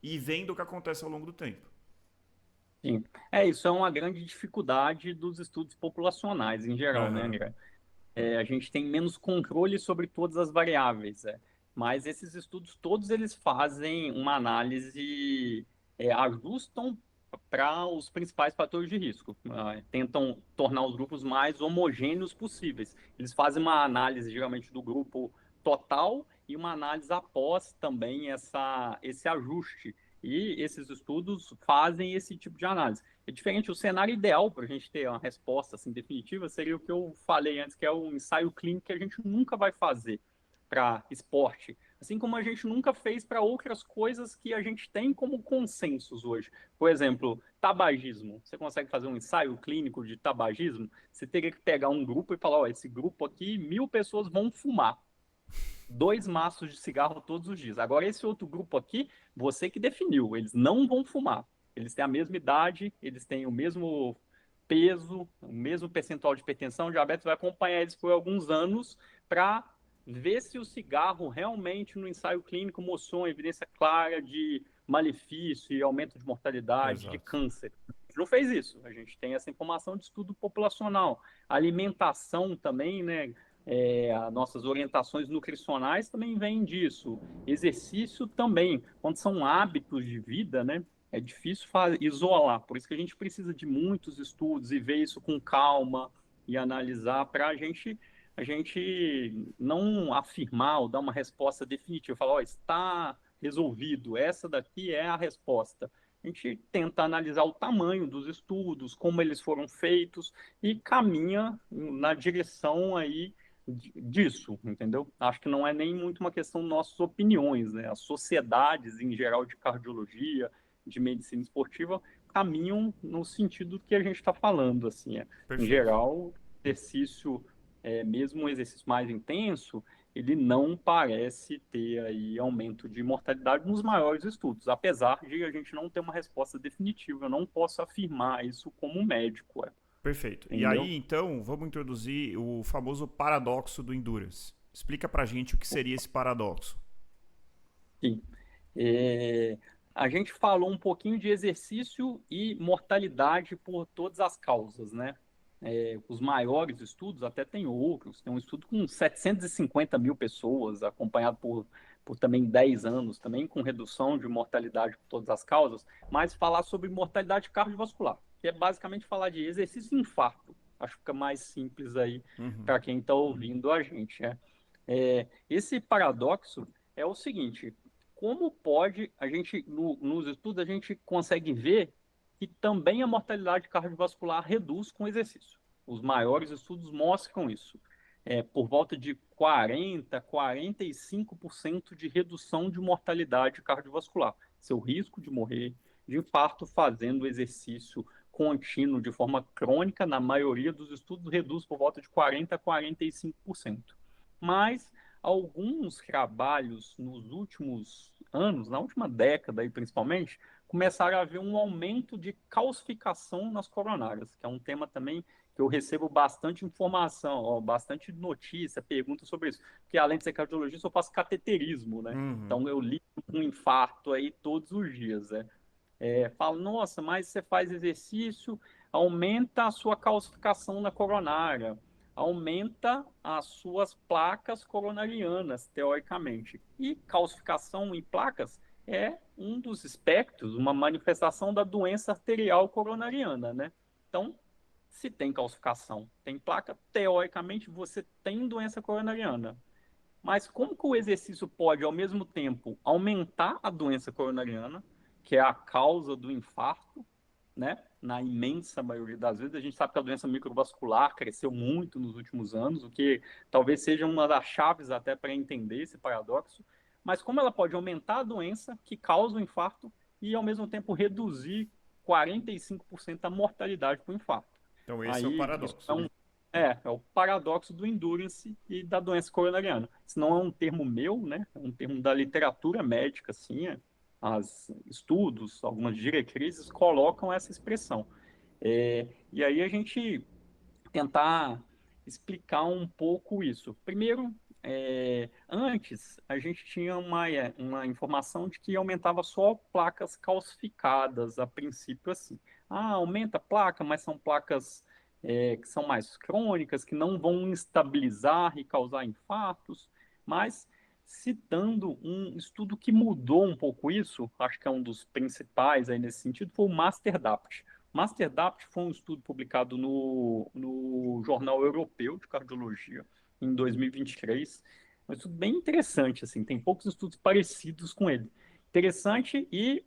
e vendo o que acontece ao longo do tempo. Sim. Isso é uma grande dificuldade dos estudos populacionais em geral, né, André? A gente tem menos controle sobre todas as variáveis, mas esses estudos todos eles fazem uma análise, ajustam para os principais fatores de risco, tentam tornar os grupos mais homogêneos possíveis. Eles fazem uma análise geralmente do grupo total e uma análise após também esse ajuste. E esses estudos fazem esse tipo de análise. É diferente, o cenário ideal para a gente ter uma resposta assim, definitiva seria o que eu falei antes, que é o ensaio clínico que a gente nunca vai fazer para esporte, assim como a gente nunca fez para outras coisas que a gente tem como consensos hoje. Por exemplo, tabagismo. Você consegue fazer um ensaio clínico de tabagismo? Você teria que pegar um grupo e falar, esse grupo aqui, 1.000 pessoas vão fumar 2 maços de cigarro todos os dias. Agora, esse outro grupo aqui, você que definiu, eles não vão fumar. Eles têm a mesma idade, eles têm o mesmo peso, o mesmo percentual de hipertensão, diabetes, vai acompanhar eles por alguns anos para ver se o cigarro realmente no ensaio clínico mostrou uma evidência clara de malefício e aumento de mortalidade, Exato. de câncer. A gente não fez isso, a gente tem essa informação de estudo populacional. A alimentação também, né? As nossas orientações nutricionais também vêm disso. Exercício também. Quando são hábitos de vida, né? É difícil isolar. Por isso que a gente precisa de muitos estudos e ver isso com calma e analisar para a gente não afirmar ou dar uma resposta definitiva. Falar, está resolvido, essa daqui é a resposta. A gente tenta analisar o tamanho dos estudos, como eles foram feitos e caminha na direção aí disso, entendeu? Acho que não é nem muito uma questão de nossas opiniões, né? As sociedades em geral de cardiologia, de medicina esportiva, caminham no sentido que a gente está falando, assim, Em Perfeito. geral, exercício, mesmo um exercício mais intenso, ele não parece ter aí aumento de mortalidade nos maiores estudos, apesar de a gente não ter uma resposta definitiva. Eu não posso afirmar isso como médico, Perfeito. E entendeu? aí, então, vamos introduzir o famoso paradoxo do Endurance. Explica pra gente o que seria esse paradoxo. Sim. É, a gente falou um pouquinho de exercício e mortalidade por todas as causas, né? Os maiores estudos, até tem outros, tem um estudo com 750 mil pessoas, acompanhado por também 10 anos, também com redução de mortalidade por todas as causas, mas falar sobre mortalidade cardiovascular, que é basicamente falar de exercício e infarto. Acho que fica mais simples aí Uhum. para quem está ouvindo a gente. Esse paradoxo é o seguinte: como pode a gente, nos estudos, a gente consegue ver que também a mortalidade cardiovascular reduz com exercício. Os maiores estudos mostram isso. Por volta de 40, 45% de redução de mortalidade cardiovascular. Seu risco de morrer de infarto fazendo exercício contínuo de forma crônica, na maioria dos estudos, reduz por volta de 40 a 45%. Mas alguns trabalhos nos últimos anos, na última década aí principalmente, começaram a haver um aumento de calcificação nas coronárias, que é um tema também que eu recebo bastante informação, ó, bastante notícia, perguntas sobre isso. Porque além de ser cardiologista, eu faço cateterismo, né? Uhum. Então eu lido com infarto aí todos os dias, né? Falo, nossa, mas você faz exercício, aumenta a sua calcificação na coronária, aumenta as suas placas coronarianas, teoricamente. E calcificação em placas é um dos espectros, uma manifestação da doença arterial coronariana, né? Então, se tem calcificação, tem placa, teoricamente você tem doença coronariana. Mas como que o exercício pode, ao mesmo tempo, aumentar a doença coronariana, que é a causa do infarto, né? Na imensa maioria das vezes, a gente sabe que a doença microvascular cresceu muito nos últimos anos, o que talvez seja uma das chaves até para entender esse paradoxo. Mas como ela pode aumentar a doença que causa o infarto e, ao mesmo tempo, reduzir 45% a mortalidade por infarto? Então, esse é o Aí, isso paradoxo. é o paradoxo do endurance e da doença coronariana. Isso não é um termo meu, né? É um termo da literatura médica, assim, as estudos, algumas diretrizes colocam essa expressão. E aí a gente tentar explicar um pouco isso. Primeiro, antes a gente tinha uma informação de que aumentava só placas calcificadas, a princípio assim. Ah, aumenta a placa, mas são placas que são mais crônicas, que não vão instabilizar e causar infartos, mas citando um estudo que mudou um pouco isso, acho que é um dos principais aí nesse sentido, foi o MasterDapt. MasterDapt foi um estudo publicado no Jornal Europeu de Cardiologia em 2023. Um estudo bem interessante, assim, tem poucos estudos parecidos com ele. Interessante e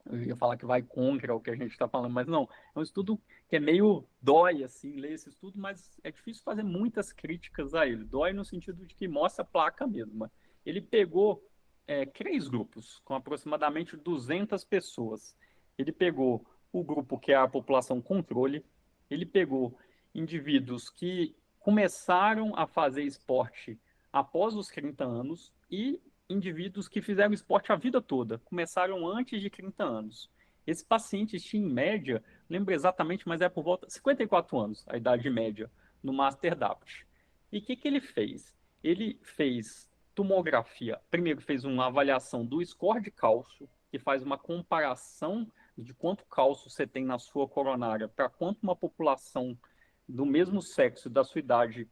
eu ia falar que vai contra o que a gente está falando, mas não. É um estudo que é meio dói, assim, ler esse estudo, mas é difícil fazer muitas críticas a ele. Dói no sentido de que mostra a placa mesmo. Ele pegou três grupos, com aproximadamente 200 pessoas. Ele pegou o grupo que é a população controle, ele pegou indivíduos que começaram a fazer esporte após os 30 anos e indivíduos que fizeram esporte a vida toda, começaram antes de 30 anos. Esses pacientes tinham, em média, lembro exatamente, mas é por volta de 54 anos, a idade média, no MasterDapt. E o que ele fez? Ele fez tomografia. Primeiro fez uma avaliação do score de cálcio, que faz uma comparação de quanto cálcio você tem na sua coronária para quanto uma população do mesmo sexo da sua idade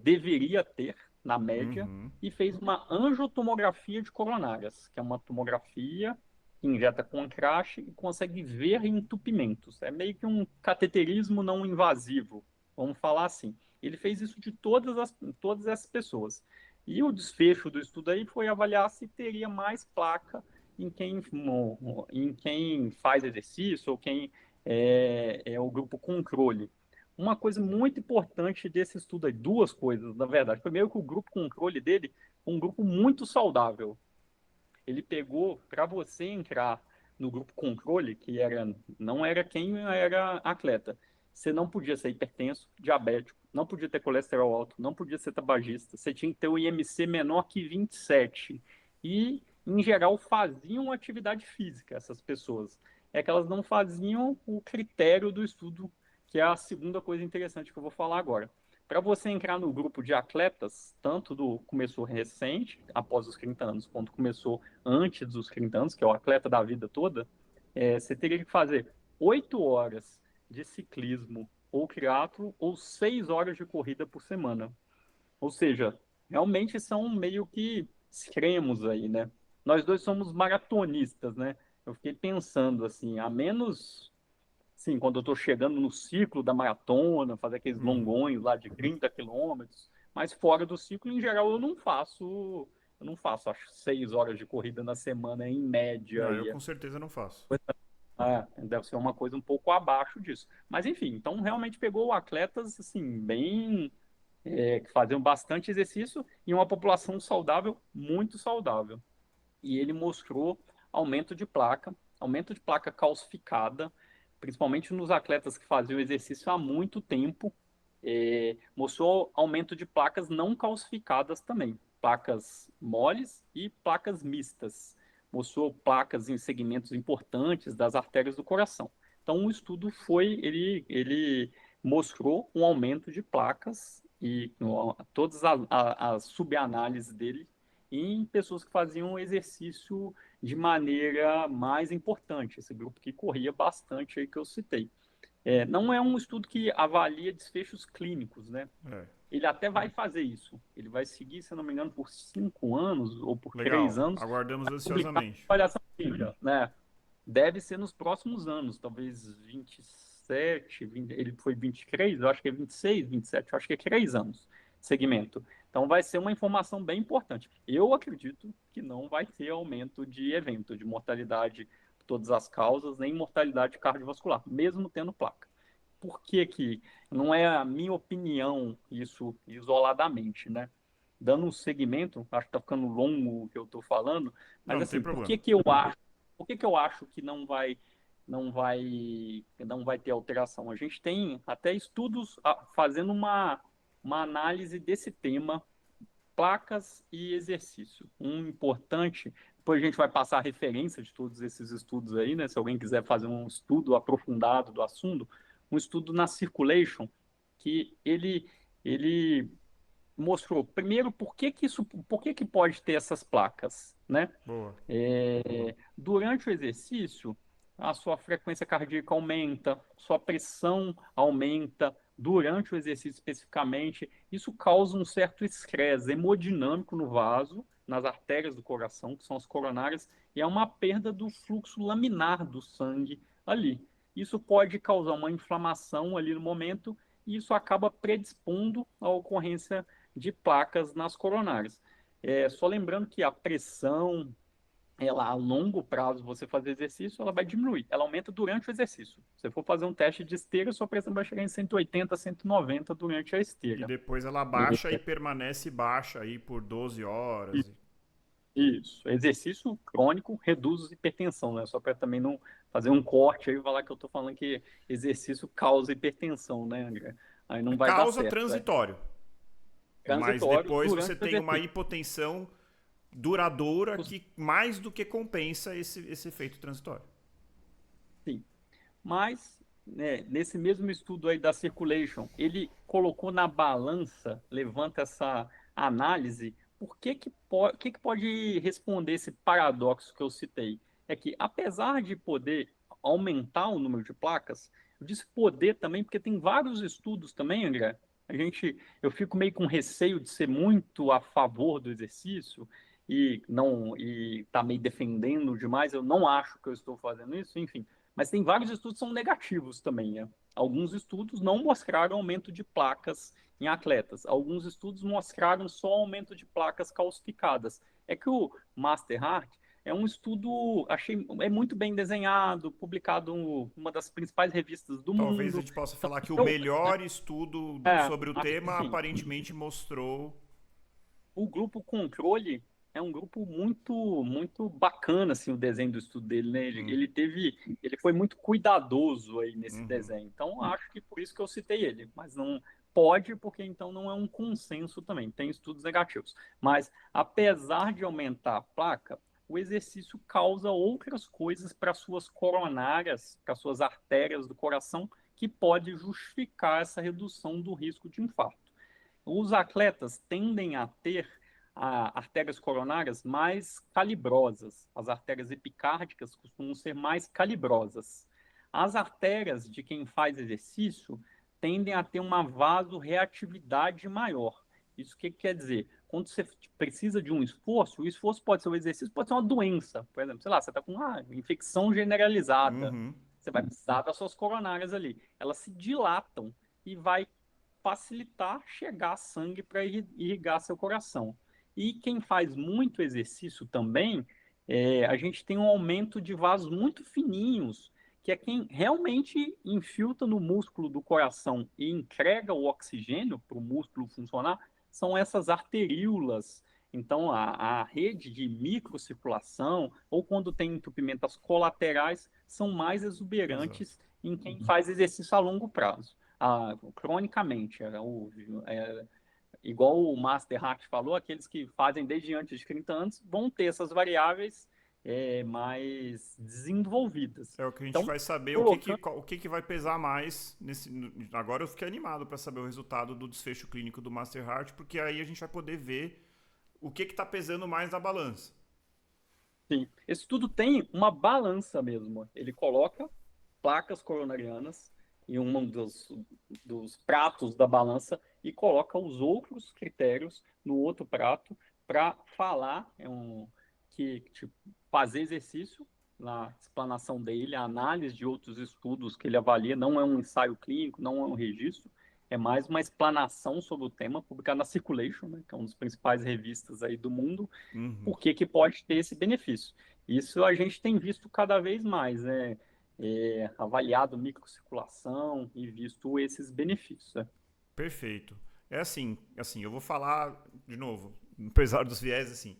deveria ter, na média, Uhum. e fez uma angiotomografia de coronárias, que é uma tomografia que injeta contraste e consegue ver entupimentos. É meio que um cateterismo não invasivo, vamos falar assim. Ele fez isso de todas essas pessoas. E o desfecho do estudo aí foi avaliar se teria mais placa em quem faz exercício ou quem é o grupo controle. Uma coisa muito importante desse estudo aí, duas coisas, na verdade. Primeiro, que o grupo controle dele é um grupo muito saudável. Ele pegou, para você entrar no grupo controle, não era quem era atleta, você não podia ser hipertenso, diabético, não podia ter colesterol alto, não podia ser tabagista, você tinha que ter o IMC menor que 27. E, em geral, faziam atividade física, essas pessoas. É que elas não faziam o critério do estudo, que é a segunda coisa interessante que eu vou falar agora. Para você entrar no grupo de atletas, tanto do começou recente, após os 30 anos, quanto começou antes dos 30 anos, que é o atleta da vida toda, você teria que fazer 8 horas de ciclismo ou triatlo ou 6 horas de corrida por semana. Ou seja, realmente são meio que extremos aí, né? Nós dois somos maratonistas, né? Eu fiquei pensando assim, a menos, sim, quando eu estou chegando no ciclo da maratona, fazer aqueles Uhum. longões lá de 30 quilômetros, mas fora do ciclo, em geral, eu não faço, acho, 6 horas de corrida na semana em média Não, eu aí. com certeza não faço. Deve ser uma coisa um pouco abaixo disso. Mas enfim, então realmente pegou atletas assim, bem que faziam bastante exercício e uma população saudável, muito saudável. E ele mostrou aumento de placa calcificada, principalmente nos atletas que faziam exercício há muito tempo. Mostrou aumento de placas não calcificadas também, placas moles e placas mistas. Mostrou placas em segmentos importantes das artérias do coração. Então, o estudo ele mostrou um aumento de placas e todas as subanálises dele em pessoas que faziam exercício de maneira mais importante, esse grupo que corria bastante aí que eu citei. Não é um estudo que avalia desfechos clínicos, né? É. Ele até vai fazer isso. Ele vai seguir, se eu não me engano, por 5 anos ou por três Legal. anos, Aguardamos publicar ansiosamente. a avaliação clínica, né? Deve ser nos próximos anos, talvez 27, 20, ele foi 23, eu acho que é 26, 27, eu acho que é 3 anos, segmento. Então vai ser uma informação bem importante. Eu acredito que não vai ter aumento de evento, de mortalidade por todas as causas, nem mortalidade cardiovascular, mesmo tendo placa. Por que que não é a minha opinião isso isoladamente, né? Dando um segmento, acho que está ficando longo o que eu estou falando, Não, mas não tem assim, problema. por que que eu acho que não vai ter alteração? A gente tem até estudos fazendo uma análise desse tema, placas e exercício. Um importante, depois a gente vai passar a referência de todos esses estudos aí, né? Se alguém quiser fazer um estudo aprofundado do assunto, um estudo na Circulation, que ele mostrou, primeiro, por que que pode ter essas placas, né? Boa. Durante o exercício, a sua frequência cardíaca aumenta, sua pressão aumenta durante o exercício especificamente. Isso causa um certo estresse hemodinâmico no vaso, nas artérias do coração, que são as coronárias, e é uma perda do fluxo laminar do sangue ali. Isso pode causar uma inflamação ali no momento, e isso acaba predispondo à ocorrência de placas nas coronárias. Só lembrando que a pressão, ela a longo prazo, você fazer exercício, ela vai diminuir. Ela aumenta durante o exercício. Se você for fazer um teste de esteira, sua pressão vai chegar em 180, 190 durante a E esteira. depois ela baixa e permanece baixa aí por 12 horas. Isso. Exercício crônico reduz hipertensão, né? Só para também não fazer um corte aí e falar que eu estou falando que exercício causa hipertensão, né, André? Aí não vai dar Causa certo. transitório. Mas Transitório depois você durante o tem uma exercício. hipotensão duradoura que mais do que compensa esse efeito transitório. Sim. Mas, né, nesse mesmo estudo aí da Circulation, ele colocou na balança, levanta essa análise, o que que pode responder esse paradoxo que eu citei? É que, apesar de poder aumentar o número de placas, eu disse poder também, porque tem vários estudos também, André. Eu fico meio com receio de ser muito a favor do exercício e tá meio defendendo demais. Eu não acho que eu estou fazendo isso, enfim. Mas tem vários estudos que são negativos também, né? Alguns estudos não mostraram aumento de placas em atletas. Alguns estudos mostraram só aumento de placas calcificadas. É que o Master Heart é um estudo, achei, é muito bem desenhado, publicado em uma das principais revistas do Talvez a mundo. gente possa Então, falar que o eu, né, melhor estudo sobre o acho que tema sim. aparentemente mostrou. O grupo controle, é um grupo muito bacana, assim, o desenho do estudo dele, né? Hum, Ele foi muito cuidadoso aí nesse uhum, desenho. Então, acho que por isso que eu citei ele. Mas não pode, porque então não é um consenso também. Tem estudos negativos. Mas, apesar de aumentar a placa, o exercício causa outras coisas para suas coronárias, para suas artérias do coração, que pode justificar essa redução do risco de infarto. Os atletas tendem a ter artérias coronárias mais calibrosas. As artérias epicárdicas costumam ser mais calibrosas. As artérias de quem faz exercício tendem a ter uma vasorreatividade maior. Isso que quer dizer? Quando você precisa de um esforço, o esforço pode ser o exercício, pode ser uma doença. Por exemplo, sei lá, você está com uma infecção generalizada. uhum. Você vai precisar das suas coronárias ali. Elas se dilatam e vai facilitar chegar sangue para irrigar seu coração. E quem faz muito exercício também, a gente tem um aumento de vasos muito fininhos, que é quem realmente infiltra no músculo do coração e entrega o oxigênio para o músculo funcionar, são essas arteríolas. Então, a rede de microcirculação, ou quando tem entupimentos colaterais, são mais Exato. exuberantes em quem faz exercício a longo prazo, cronicamente. Igual o Master Hack falou, aqueles que fazem desde antes de 30 anos vão ter essas variáveis mais desenvolvidas. É o que a gente Então, vai saber colocando. o que vai pesar mais nesse. Agora eu fiquei animado para saber o resultado do desfecho clínico do Master Heart, porque aí a gente vai poder ver o que está pesando mais na balança. Sim, esse tudo tem uma balança mesmo. Ele coloca placas coronarianas em um dos pratos da balança e coloca os outros critérios no outro prato para falar que tipo, fazer exercício na explanação dele, a análise de outros estudos que ele avalia, não é um ensaio clínico, não é um registro, é mais uma explanação sobre o tema, publicado na Circulation, né, que é uma das principais revistas aí do mundo, Uhum. por que pode ter esse benefício. Isso a gente tem visto cada vez mais, né? Avaliado microcirculação e visto esses benefícios. Né? Perfeito. É assim, eu vou falar de novo, apesar dos viés, assim,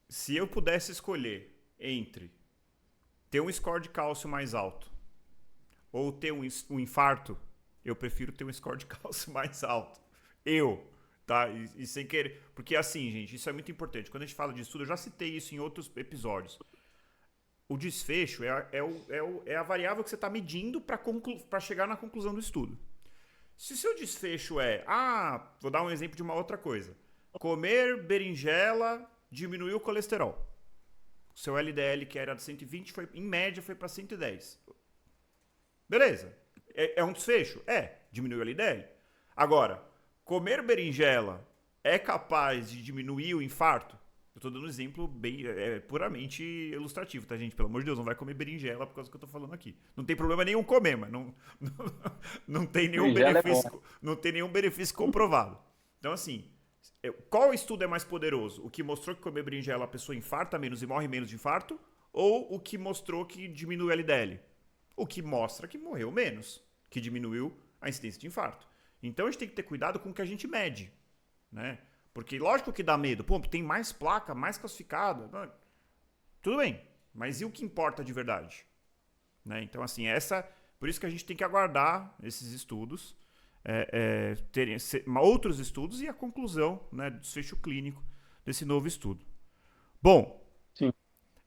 se eu pudesse escolher entre ter um score de cálcio mais alto ou ter um infarto, eu prefiro ter um score de cálcio mais alto. Eu, tá? E sem querer. Porque assim, gente, isso é muito importante. Quando a gente fala de estudo, eu já citei isso em outros episódios. O desfecho é a variável que você está medindo para chegar na conclusão do estudo. Se o seu desfecho vou dar um exemplo de uma outra coisa. Comer berinjela diminuiu o colesterol. O seu LDL, que era de 120, em média foi para 110. Beleza. É um desfecho? Diminuiu o LDL. Agora, comer berinjela é capaz de diminuir o infarto? Eu tô dando um exemplo bem puramente ilustrativo, tá, gente? Pelo amor de Deus, não vai comer berinjela por causa do que eu tô falando aqui. Não tem problema nenhum comer, mas não tem nenhum Berinjela é bom. benefício, não tem nenhum benefício comprovado. Então, assim, qual estudo é mais poderoso? O que mostrou que comer berinjela a pessoa infarta menos e morre menos de infarto? Ou o que mostrou que diminui o LDL? O que mostra que morreu menos, que diminuiu a incidência de infarto. Então a gente tem que ter cuidado com o que a gente mede, né? Porque lógico que dá medo. Pô, tem mais placa, mais classificada. Tudo bem, mas e o que importa de verdade? Né? Então, assim, por isso que a gente tem que aguardar esses estudos, terem outros estudos e a conclusão, né, do desfecho clínico desse novo estudo. Bom, Sim. O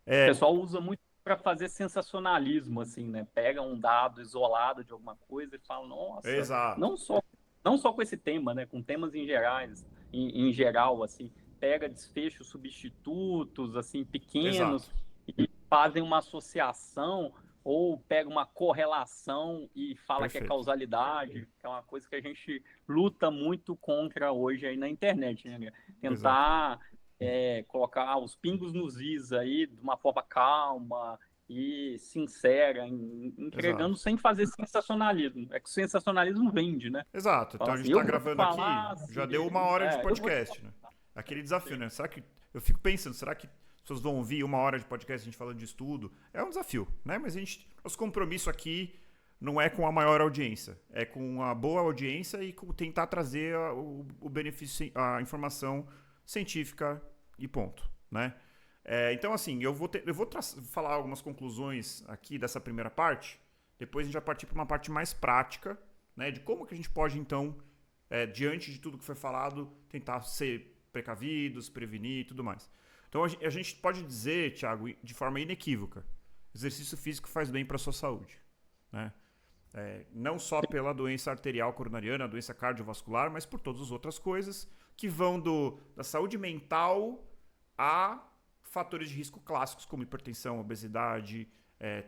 é, pessoal usa muito para fazer sensacionalismo, assim, né? Pega um dado isolado de alguma coisa e fala, nossa, exato, não só com esse tema, né? Com temas em geral, assim, pega desfechos substitutos, assim, exato, pequenos e fazem uma associação ou pega uma correlação e fala que é perfeito, causalidade, que é uma coisa que a gente luta muito contra hoje aí na internet, né? exato, Tentar colocar os pingos nos is aí de uma forma calma e sincera, entregando exato. sem fazer sensacionalismo. É que o sensacionalismo vende, né? Exato. Então Fala a gente assim, está eu vou gravando aqui, falar já assim, deu uma hora de eu vou te podcast, né? Aquele desafio, falar. né? Será que. Eu fico pensando, será que as pessoas vão ouvir uma hora de podcast a gente falando de estudo? É um desafio, né? Mas nosso compromisso aqui não é com a maior audiência, é com a boa audiência e com tentar trazer o benefício, a informação científica e ponto, né? Então, assim, eu vou falar algumas conclusões aqui dessa primeira parte, depois a gente vai partir para uma parte mais prática, né, de como que a gente pode, então, diante de tudo que foi falado, tentar ser precavidos, prevenir e tudo mais. Então, a gente pode dizer, Thiago, de forma inequívoca, exercício físico faz bem para a sua saúde, né? Não só pela doença arterial coronariana, a doença cardiovascular, mas por todas as outras coisas que vão da saúde mental a fatores de risco clássicos como hipertensão, obesidade,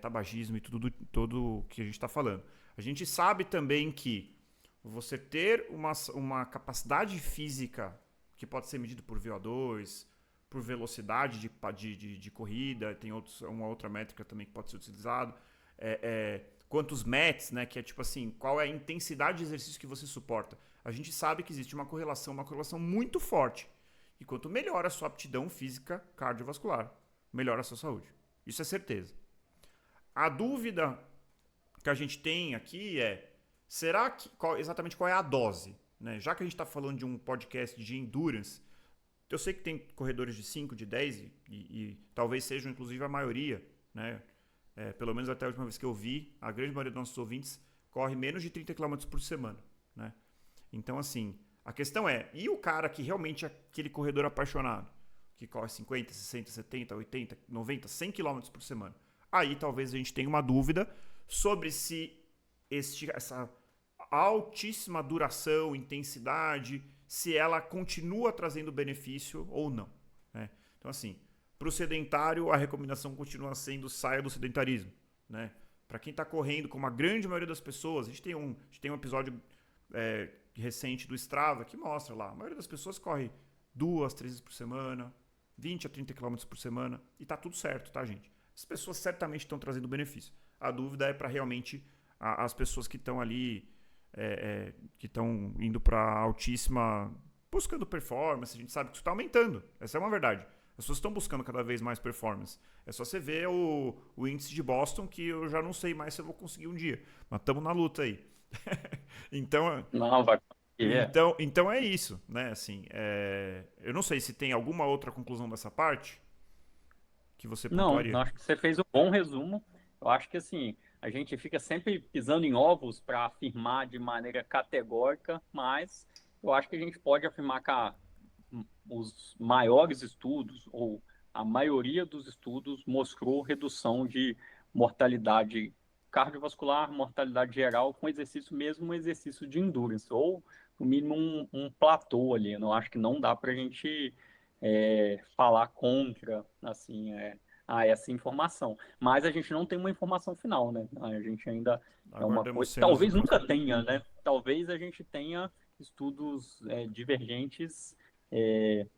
tabagismo e tudo que a gente está falando. A gente sabe também que você ter uma capacidade física que pode ser medida por VO2, por velocidade de corrida, tem uma outra métrica também que pode ser utilizado, quantos METs, né, que é tipo assim, qual é a intensidade de exercício que você suporta. A gente sabe que existe uma correlação muito forte. E quanto melhor a sua aptidão física cardiovascular, melhor a sua saúde. Isso é certeza. A dúvida que a gente tem aqui exatamente qual é a dose? Né? Já que a gente está falando de um podcast de endurance, eu sei que tem corredores de 5, de 10 e talvez sejam inclusive a maioria, né? Pelo menos até a última vez que eu vi, a grande maioria dos nossos ouvintes corre menos de 30 km por semana, né? Então, assim, a questão e o cara que realmente é aquele corredor apaixonado, que corre 50, 60, 70, 80, 90, 100 km por semana? Aí talvez a gente tenha uma dúvida sobre se essa altíssima duração, intensidade, se ela continua trazendo benefício ou não, né? Então, assim, para o sedentário, a recomendação continua sendo saia do sedentarismo, né? Para quem está correndo, como a grande maioria das pessoas, a gente tem um episódio recente do Strava que mostra lá, a maioria das pessoas corre 2, 3 vezes por semana, 20 a 30 km por semana, e tá tudo certo, tá, gente? As pessoas certamente estão trazendo benefício. A dúvida é para realmente as pessoas que estão ali, que estão indo para altíssima, buscando performance. A gente sabe que isso está aumentando, essa é uma verdade. As pessoas estão buscando cada vez mais performance. É só você ver o índice de Boston, que eu já não sei mais se eu vou conseguir um dia. Mas estamos na luta aí. Então, Não, vai. Então é isso, né? Assim, eu não sei se tem alguma outra conclusão dessa parte que você pontuaria. Não, acho que você fez um bom resumo. Eu acho que assim, a gente fica sempre pisando em ovos para afirmar de maneira categórica, mas eu acho que a gente pode afirmar que os maiores estudos, ou a maioria dos estudos, mostrou redução de mortalidade cardiovascular, mortalidade geral, com exercício, mesmo um exercício de endurance, ou no mínimo um platô ali. Eu acho que não dá para a gente falar contra assim, essa informação. Mas a gente não tem uma informação final, né? A gente ainda é uma coisa. Talvez nunca tenha, né? Talvez a gente tenha estudos divergentes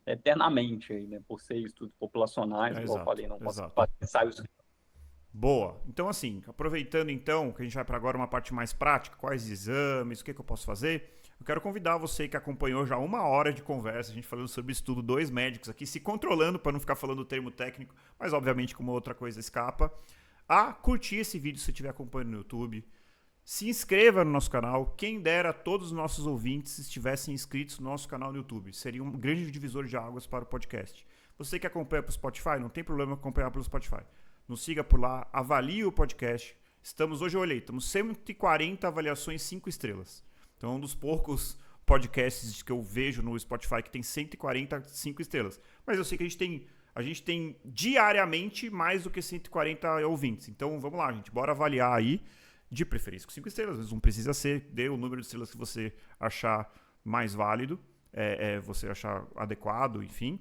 eternamente aí, né? Por ser estudos populacionais, igual eu falei, não posso fazer ensaios. Boa. Então, assim, aproveitando então, que a gente vai para agora uma parte mais prática, quais exames, o que eu posso fazer, eu quero convidar você que acompanhou já 1 hora de conversa, a gente falando sobre estudo, 2 médicos aqui, se controlando para não ficar falando o termo técnico, mas obviamente como outra coisa escapa, a curtir esse vídeo se estiver acompanhando no YouTube. Se inscreva no nosso canal. Quem dera todos os nossos ouvintes estivessem inscritos no nosso canal no YouTube. Seria um grande divisor de águas para o podcast. Você que acompanha pelo Spotify, não tem problema acompanhar pelo Spotify. Nos siga por lá, avalie o podcast. Hoje eu olhei, estamos 140 avaliações 5 estrelas. Então é um dos poucos podcasts que eu vejo no Spotify que tem 145 estrelas. Mas eu sei que a gente tem diariamente mais do que 140 ouvintes. Então vamos lá, gente, bora avaliar aí. De preferência com 5 estrelas, às vezes não precisa ser, dê o número de estrelas que você achar mais válido, você achar adequado, enfim.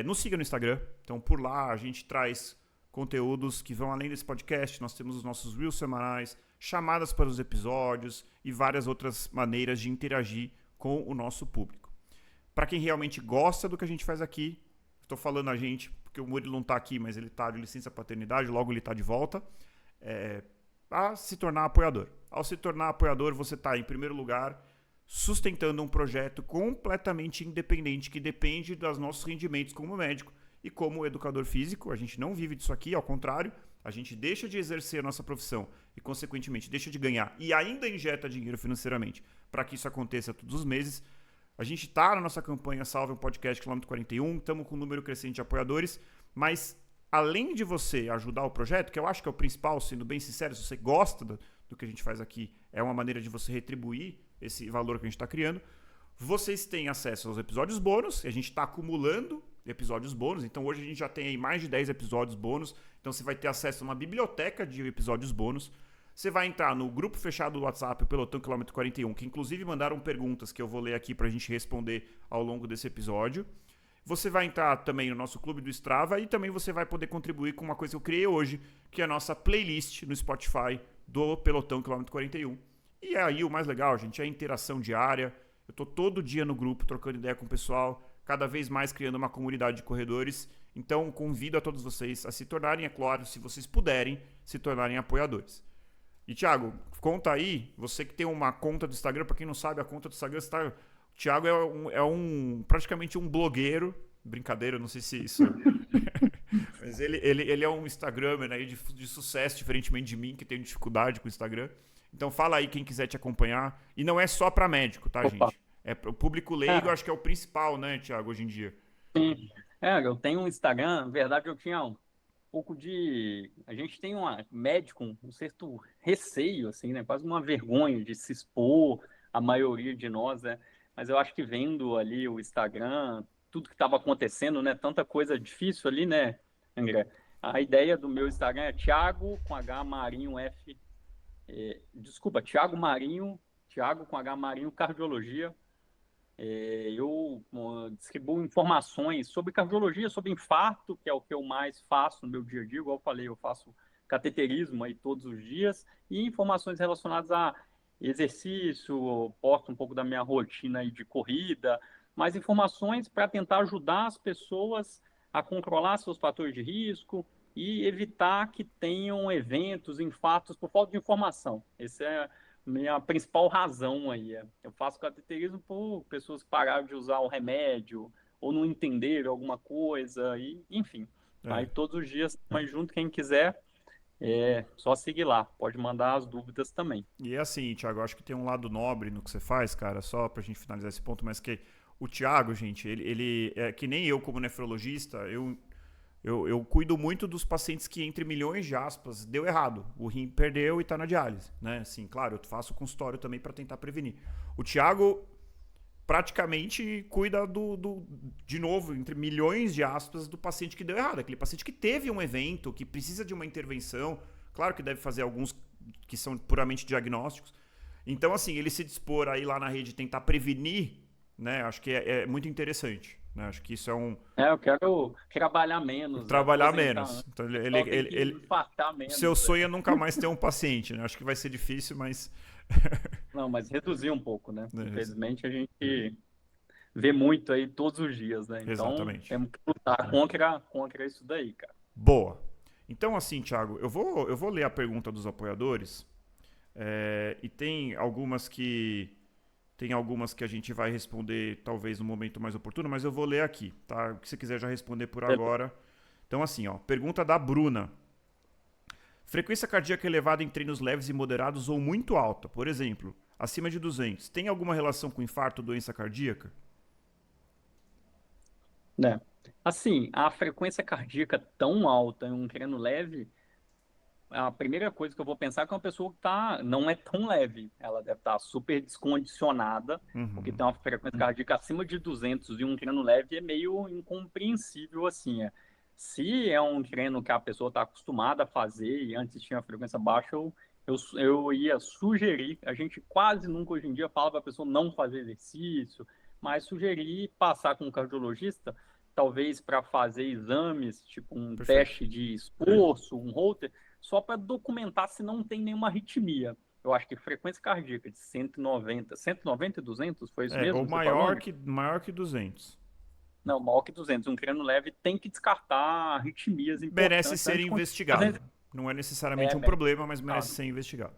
Nos siga no Instagram, então por lá a gente traz conteúdos que vão além desse podcast, nós temos os nossos reels semanais, chamadas para os episódios e várias outras maneiras de interagir com o nosso público. Para quem realmente gosta do que a gente faz aqui, estou falando a gente porque o Murilo não está aqui, mas ele está de licença paternidade, logo ele está de volta, a se tornar apoiador. Ao se tornar apoiador, você está, em primeiro lugar, sustentando um projeto completamente independente que depende dos nossos rendimentos como médico e como educador físico. A gente não vive disso aqui, ao contrário, a gente deixa de exercer a nossa profissão e, consequentemente, deixa de ganhar e ainda injeta dinheiro financeiramente para que isso aconteça todos os meses. A gente está na nossa campanha Salve um Podcast Quilômetro 41, estamos com um número crescente de apoiadores, mas além de você ajudar o projeto, que eu acho que é o principal, sendo bem sincero, se você gosta do que a gente faz aqui, é uma maneira de você retribuir esse valor que a gente está criando, vocês têm acesso aos episódios bônus, a gente está acumulando episódios bônus, então hoje a gente já tem aí mais de 10 episódios bônus, então você vai ter acesso a uma biblioteca de episódios bônus. Você vai entrar no grupo fechado do WhatsApp, o Pelotão Quilômetro 41, que inclusive mandaram perguntas que eu vou ler aqui para a gente responder ao longo desse episódio. Você vai entrar também no nosso clube do Strava e também você vai poder contribuir com uma coisa que eu criei hoje, que é a nossa playlist no Spotify do Pelotão Quilômetro 41. E aí o mais legal, gente, é a interação diária. Eu estou todo dia no grupo trocando ideia com o pessoal, cada vez mais criando uma comunidade de corredores. Então convido a todos vocês a se tornarem, é claro, se vocês puderem, se tornarem apoiadores. E, Thiago, conta aí, você que tem uma conta do Instagram, para quem não sabe, a conta do Instagram, o Thiago praticamente um blogueiro, brincadeira, não sei se isso... Mas ele é um Instagramer aí de sucesso, diferentemente de mim, que tenho dificuldade com o Instagram. Então fala aí quem quiser te acompanhar. E não é só para médico, tá, gente? É o público leigo, acho que é o principal, né, Thiago, hoje em dia. Sim. Eu tenho um Instagram, na verdade eu tinha um pouco de... A gente tem médico, um certo receio, assim, né? Quase uma vergonha de se expor, a maioria de nós, né? Mas eu acho que vendo ali o Instagram, tudo que estava acontecendo, né? Tanta coisa difícil ali, né, André? A ideia do meu Instagram é Thiago com H Marinho F... Thiago Marinho, Thiago com H Marinho Cardiologia. Eu distribuo informações sobre cardiologia, sobre infarto, que é o que eu mais faço no meu dia a dia. Igual eu falei, eu faço cateterismo aí todos os dias, e informações relacionadas a exercício, posto um pouco da minha rotina aí de corrida, mas informações para tentar ajudar as pessoas a controlar seus fatores de risco e evitar que tenham eventos, infartos por falta de informação. Esse é minha principal razão aí. Eu faço cateterismo por pessoas que pararam de usar o remédio ou não entenderam alguma coisa, e, enfim. Aí todos os dias, mas junto, quem quiser, só seguir lá. Pode mandar as dúvidas também. E é assim, Thiago, eu acho que tem um lado nobre no que você faz, cara, só pra gente finalizar esse ponto, mas que o Thiago, gente, ele é que nem eu como nefrologista, eu cuido muito dos pacientes que, entre milhões de aspas, deu errado. O rim perdeu e está na diálise, né? Assim, claro, eu faço consultório também para tentar prevenir. O Thiago praticamente cuida de novo, entre milhões de aspas, do paciente que deu errado. Aquele paciente que teve um evento, que precisa de uma intervenção. Claro que deve fazer alguns que são puramente diagnósticos. Então, assim, ele se dispor aí lá na rede tentar prevenir, né? Acho que é muito interessante. Né? Acho que isso é um... eu quero trabalhar menos. Trabalhar menos. Então, ele infartar menos. Seu sonho é nunca mais ter um paciente, né? Acho que vai ser difícil, mas... Não, mas reduzir um pouco, né? Infelizmente, a gente vê muito aí todos os dias, né? Então, exatamente. Temos que lutar contra isso daí, cara. Boa. Então, assim, Thiago, eu vou ler a pergunta dos apoiadores, e tem algumas que a gente vai responder talvez no momento mais oportuno, mas eu vou ler aqui, tá? Se você quiser já responder por agora. Então, assim, ó, pergunta da Bruna. Frequência cardíaca elevada em treinos leves e moderados ou muito alta, por exemplo, acima de 200, tem alguma relação com infarto ou doença cardíaca? Né? Assim, a frequência cardíaca tão alta em um treino leve, a primeira coisa que eu vou pensar é que uma pessoa que não é tão leve. Ela deve estar super descondicionada, porque tem uma frequência cardíaca acima de 200 e um treino leve é meio incompreensível assim. Se é um treino que a pessoa está acostumada a fazer e antes tinha frequência baixa, eu ia sugerir, a gente quase nunca hoje em dia fala para a pessoa não fazer exercício, mas sugerir passar com um cardiologista, talvez para fazer exames, tipo um teste de esforço, um Holter, só para documentar se não tem nenhuma arritmia. Eu acho que frequência cardíaca de 190 e 200, foi isso mesmo? Ou maior que 200. Não, maior que 200. Um treino leve tem que descartar arritmias importantes. Merece ser investigado. Não é necessariamente um problema, mas merece ser investigado.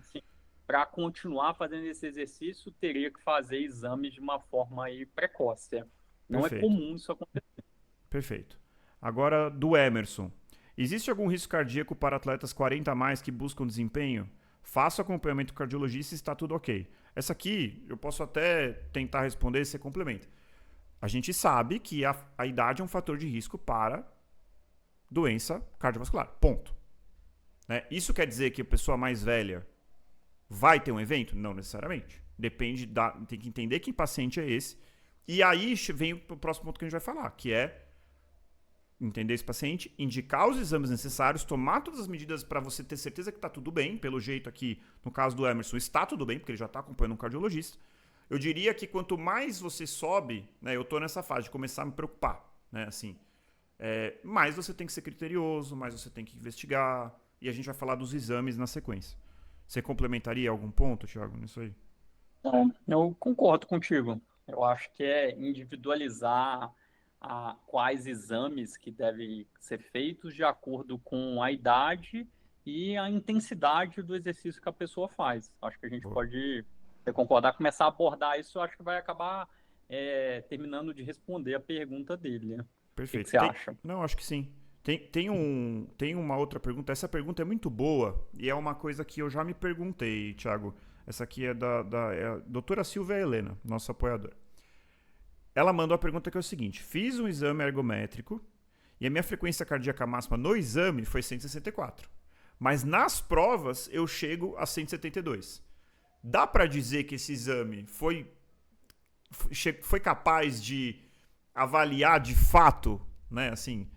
Sim. Para continuar fazendo esse exercício, teria que fazer exames de uma forma aí precoce. Não é comum isso acontecer. Perfeito. Agora, do Emerson. Existe algum risco cardíaco para atletas 40 a mais que buscam desempenho? Faço acompanhamento cardiologista e está tudo ok. Essa aqui, eu posso até tentar responder e você complementa. A gente sabe que a idade é um fator de risco para doença cardiovascular. Ponto. Né? Isso quer dizer que a pessoa mais velha vai ter um evento? Não necessariamente. Depende tem que entender que paciente é esse. E aí vem o próximo ponto que a gente vai falar, que é entender esse paciente, indicar os exames necessários, tomar todas as medidas para você ter certeza que está tudo bem. Pelo jeito aqui, no caso do Emerson, está tudo bem, porque ele já está acompanhando um cardiologista. Eu diria que quanto mais você sobe, né, eu estou nessa fase de começar a me preocupar, né, assim, mais você tem que ser criterioso, mais você tem que investigar, e a gente vai falar dos exames na sequência. Você complementaria algum ponto, Thiago, nisso aí? Não, eu concordo contigo. Eu acho que é individualizar quais exames que devem ser feitos de acordo com a idade e a intensidade do exercício que a pessoa faz. Acho que a gente Boa. pode, se concordar, começar a abordar isso. Eu acho que vai acabar terminando de responder a pergunta dele, né? O que Perfeito. você acha? Não, acho que sim. Tem uma outra pergunta. Essa pergunta é muito boa e é uma coisa que eu já me perguntei, Thiago. Essa aqui é é a doutora Silvia Helena, nossa apoiadora. Ela mandou a pergunta que é o seguinte: fiz um exame ergométrico e a minha frequência cardíaca máxima no exame foi 164. Mas nas provas eu chego a 172. Dá para dizer que esse exame foi capaz de avaliar de fato, né? Assim,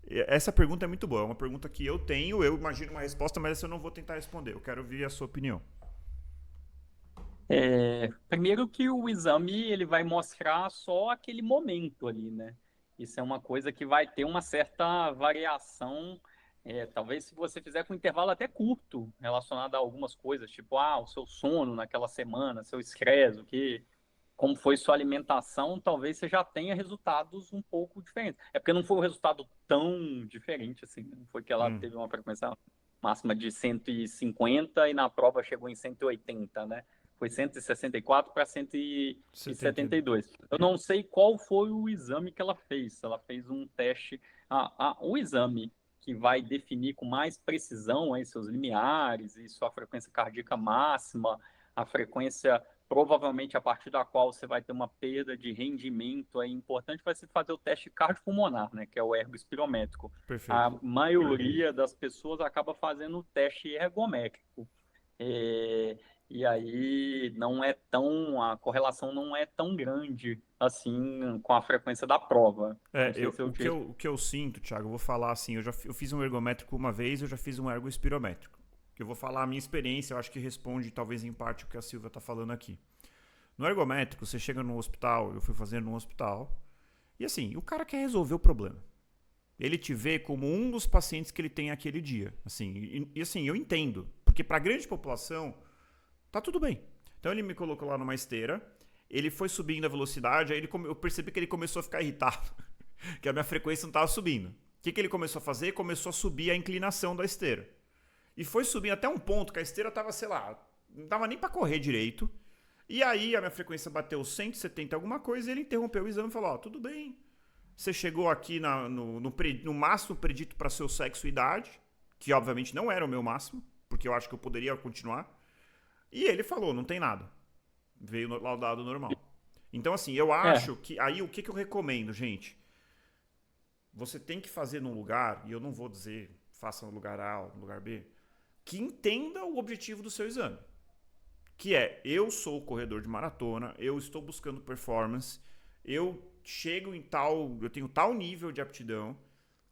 essa pergunta é muito boa. É uma pergunta que eu tenho, eu imagino uma resposta, mas essa eu não vou tentar responder. Eu quero ouvir a sua opinião. Primeiro que o exame ele vai mostrar só aquele momento ali, né? Isso é uma coisa que vai ter uma certa variação, talvez se você fizer com um intervalo até curto, relacionado a algumas coisas, tipo, o seu sono naquela semana, seu estresse, como foi sua alimentação, talvez você já tenha resultados um pouco diferentes. É porque não foi um resultado tão diferente assim, né? Não foi que ela teve uma frequência máxima de 150 e na prova chegou em 180, né? Foi 164 para 172. Eu não sei qual foi o exame que ela fez. Ela fez um teste. O exame que vai definir com mais precisão aí seus limiares e sua frequência cardíaca máxima, a frequência provavelmente a partir da qual você vai ter uma perda de rendimento aí importante, vai ser fazer o teste cardiopulmonar, né, que é o ergospirométrico. Perfeito. A maioria das pessoas acaba fazendo o teste ergométrico. E aí a correlação não é tão grande assim com a frequência da prova. Não sei se eu te... O que eu sinto, Thiago, eu vou falar assim, eu fiz um ergométrico uma vez, eu já fiz um ergospirométrico. Que eu vou falar a minha experiência, eu acho que responde talvez em parte o que a Silvia está falando aqui. No ergométrico, você chega no hospital, eu fui fazer num hospital, e assim, o cara quer resolver o problema. Ele te vê como um dos pacientes que ele tem aquele dia. Assim, e assim, eu entendo, porque para a grande população, tá tudo bem. Então ele me colocou lá numa esteira, ele foi subindo a velocidade, aí eu percebi que ele começou a ficar irritado, que a minha frequência não estava subindo. O que ele começou a fazer? Começou a subir a inclinação da esteira. E foi subindo até um ponto que a esteira tava, sei lá, não dava nem para correr direito. E aí a minha frequência bateu 170 alguma coisa e ele interrompeu o exame e falou: tudo bem, você chegou aqui no máximo predito para seu sexo e idade, que obviamente não era o meu máximo, porque eu acho que eu poderia continuar. E ele falou: não tem nada. Veio lá o dado normal. Então assim, eu acho que... Aí o que eu recomendo, gente? Você tem que fazer num lugar, e eu não vou dizer faça no lugar A ou no lugar B, que entenda o objetivo do seu exame. Que é, eu sou corredor de maratona, eu estou buscando performance, eu tenho tal nível de aptidão,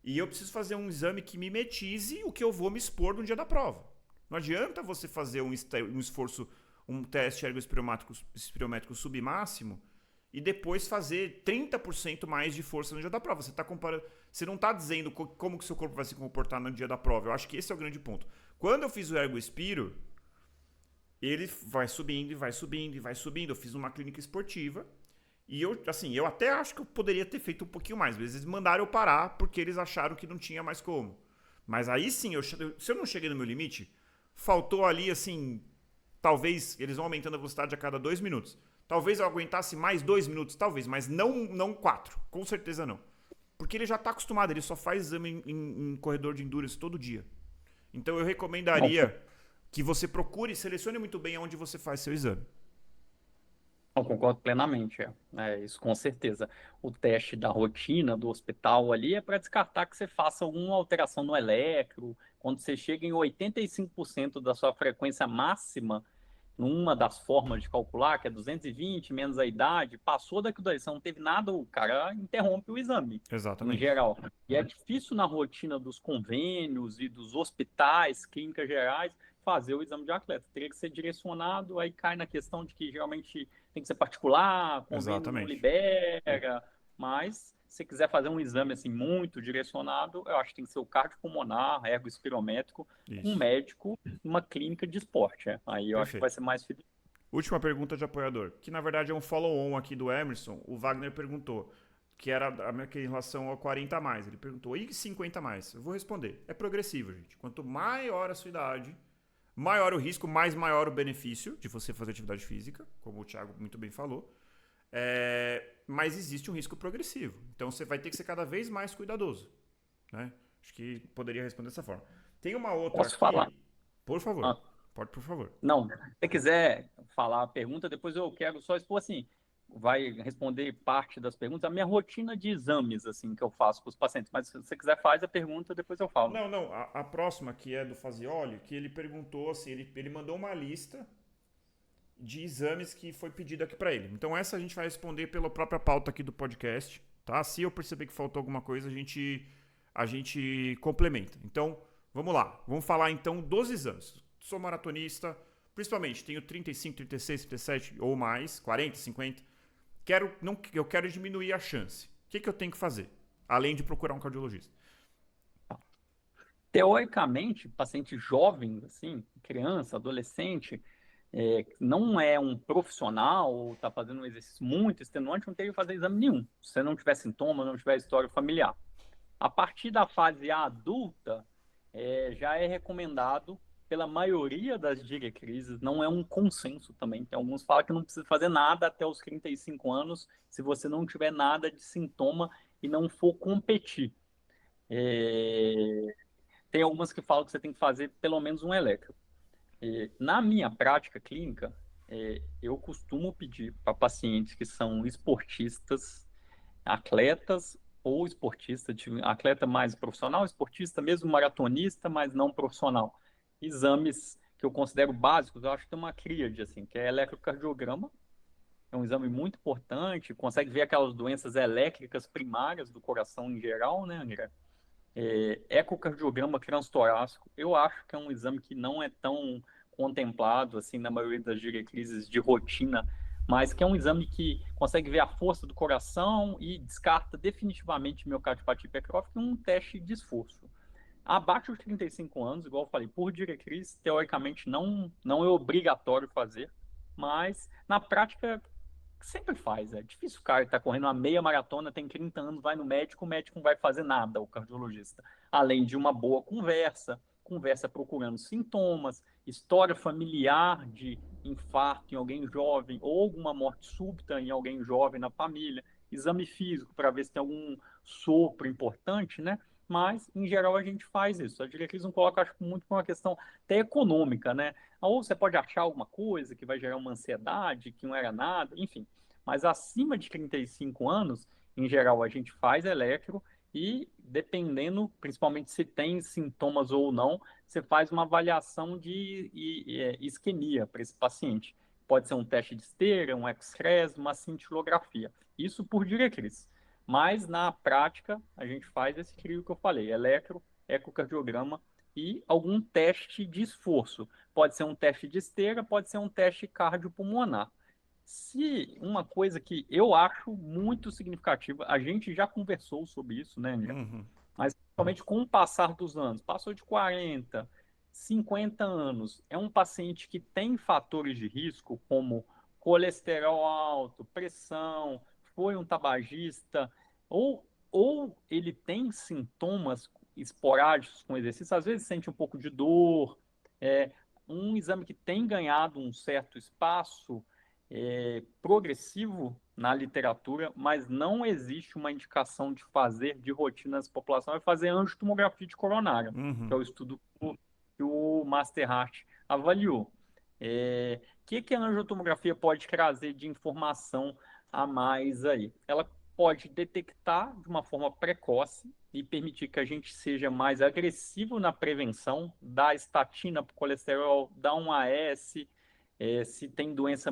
e eu preciso fazer um exame que mimetize o que eu vou me expor no dia da prova. Não adianta você fazer um esforço, um teste ergospirométrico submáximo, e depois fazer 30% mais de força no dia da prova. Você não está dizendo como que o seu corpo vai se comportar no dia da prova. Eu acho que esse é o grande ponto. Quando eu fiz o ergospiro, ele vai subindo e vai subindo e vai subindo. Eu fiz uma clínica esportiva e eu até acho que eu poderia ter feito um pouquinho mais. Às vezes eles mandaram eu parar porque eles acharam que não tinha mais como. Mas aí sim, se eu não cheguei no meu limite, faltou ali assim, talvez eles vão aumentando a velocidade a cada 2 minutos. Talvez eu aguentasse mais 2 minutos, talvez, mas não 4. Com certeza não. Porque ele já está acostumado, ele só faz exame em corredor de endurance todo dia. Então eu recomendaria que você selecione muito bem onde você faz seu exame. Eu concordo plenamente, isso com certeza. O teste da rotina do hospital ali é para descartar que você faça alguma alteração no eletro. Quando você chega em 85% da sua frequência máxima, numa das formas de calcular, que é 220 menos a idade, passou daquilo daí, você não teve nada, o cara interrompe o exame, em Exatamente. geral. E é difícil na rotina dos convênios e dos hospitais, clínicas gerais, fazer o exame de atleta. Teria que ser direcionado, aí cai na questão de que geralmente tem que ser particular, convênio não Exatamente. libera, mas se quiser fazer um exame assim muito direcionado, eu acho que tem que ser o cardiopulmonar, ergospirométrico, com um Isso. médico numa clínica de esporte. Aí eu acho que vai Perfeito. ser mais fidedigno. Última pergunta de apoiador, que na verdade é um follow-on aqui do Emerson. O Wagner perguntou, que era em relação ao 40 a mais. Ele perguntou, e 50 a mais? Eu vou responder. É progressivo, gente. Quanto maior a sua idade, maior o risco, mais maior o benefício de você fazer atividade física, como o Thiago muito bem falou. Mas existe um risco progressivo. Então você vai ter que ser cada vez mais cuidadoso. Né? Acho que poderia responder dessa forma. Tem uma outra Posso falar? aqui. Por favor. Ah, Pode, por favor. não, se você quiser falar a pergunta, depois eu quero só expor assim, vai responder parte das perguntas, a minha rotina de exames assim que eu faço para os pacientes, mas se você quiser faz a pergunta, depois eu falo. Não, não. A próxima, que é do Fazioli, que ele perguntou assim, ele mandou uma lista de exames que foi pedido aqui para ele. Então essa a gente vai responder pela própria pauta aqui do podcast, tá? Se eu perceber que faltou alguma coisa, a gente complementa. Então, vamos lá. Vamos falar então dos exames. Sou maratonista, principalmente tenho 35, 36, 37 ou mais, 40, 50. Eu quero diminuir a chance. O que eu tenho que fazer? Além de procurar um cardiologista. Teoricamente, paciente jovem, assim, criança, adolescente, não é um profissional ou está fazendo um exercício muito extenuante, não tem que fazer exame nenhum. Se você não tiver sintoma, não tiver história familiar. A partir da fase adulta, já é recomendado pela maioria das diretrizes, não é um consenso também. Tem alguns que falam que não precisa fazer nada até os 35 anos, se você não tiver nada de sintoma e não for competir. É, Tem algumas que falam que você tem que fazer pelo menos um eletro. Na minha prática clínica, eu costumo pedir para pacientes que são esportistas, atletas ou esportista, atleta mais profissional, esportista mesmo, maratonista, mas não profissional. Exames que eu considero básicos, eu acho que tem uma tríade, assim, que é eletrocardiograma, é um exame muito importante, consegue ver aquelas doenças elétricas primárias do coração em geral, né, André? Ecocardiograma transtorácico, eu acho que é um exame que não é tão contemplado assim na maioria das diretrizes de rotina, mas que é um exame que consegue ver a força do coração e descarta definitivamente miocardiopatia hipertrófica em um teste de esforço. Abaixo dos 35 anos, igual eu falei, por diretriz, teoricamente não é obrigatório fazer, mas na prática sempre faz. É difícil o cara estar correndo uma meia maratona, tem 30 anos, vai no médico, o médico não vai fazer nada, o cardiologista. Além de uma boa conversa procurando sintomas, história familiar de infarto em alguém jovem ou alguma morte súbita em alguém jovem na família, exame físico para ver se tem algum sopro importante, né? Mas, em geral, a gente faz isso. A diretriz não coloca, acho, muito por uma questão até econômica, né? Ou você pode achar alguma coisa que vai gerar uma ansiedade, que não era nada, enfim. Mas acima de 35 anos, em geral, a gente faz eletro e, dependendo, principalmente se tem sintomas ou não, você faz uma avaliação de isquemia para esse paciente. Pode ser um teste de esteira, um X-ray, uma cintilografia. Isso por diretriz. Mas, na prática, a gente faz esse trio que eu falei, eletro, ecocardiograma e algum teste de esforço. Pode ser um teste de esteira, pode ser um teste cardiopulmonar. Se uma coisa que eu acho muito significativa, a gente já conversou sobre isso, né, André? Uhum. Mas principalmente com o passar dos anos, passou de 40, 50 anos, é um paciente que tem fatores de risco como colesterol alto, pressão, foi um tabagista, ou ele tem sintomas esporádicos com exercício, às vezes sente um pouco de dor, é, um exame que tem ganhado um certo espaço progressivo na literatura, mas não existe uma indicação de fazer de rotina nessa população, é fazer angiotomografia de coronária, que é Uhum. o estudo que o Master Hart avaliou. que a angiotomografia pode trazer de informação a mais aí? Ela pode detectar de uma forma precoce e permitir que a gente seja mais agressivo na prevenção, dar estatina para o colesterol, dar um AS, se tem doença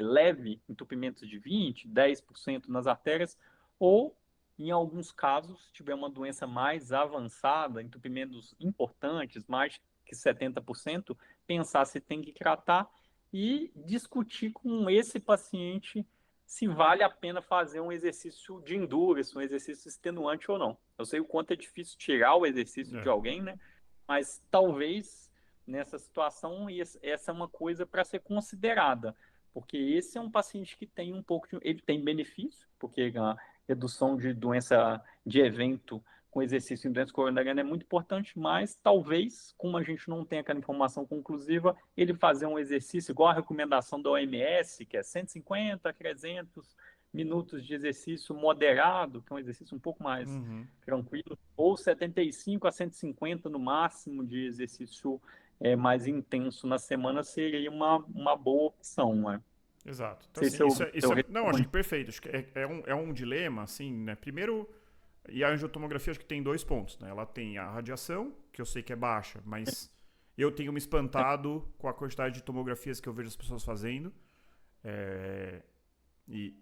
leve, entupimento de 20, 10% nas artérias, ou, em alguns casos, se tiver uma doença mais avançada, entupimentos importantes, mais que 70%, pensar se tem que tratar e discutir com esse paciente se vale a pena fazer um exercício de endurance, um exercício extenuante ou não. Eu sei o quanto é difícil tirar o exercício de alguém, né? Mas talvez nessa situação essa é uma coisa para ser considerada, porque esse é um paciente que tem um pouco ele tem benefício, porque a redução de doença de evento com exercício em doença coronariana é muito importante, mas talvez, como a gente não tem aquela informação conclusiva, ele fazer um exercício igual a recomendação da OMS, que é 150 a 300 minutos de exercício moderado, que é um exercício um pouco mais tranquilo, ou 75 a 150 no máximo de exercício mais intenso na semana, seria uma boa opção, né? Exato. Então, Sei assim, se eu, não, acho que perfeito. Acho que é um dilema, assim, né? Primeiro, e a angiotomografia acho que tem 2 pontos, né? Ela tem a radiação, que eu sei que é baixa, mas eu tenho me espantado com a quantidade de tomografias que eu vejo as pessoas fazendo.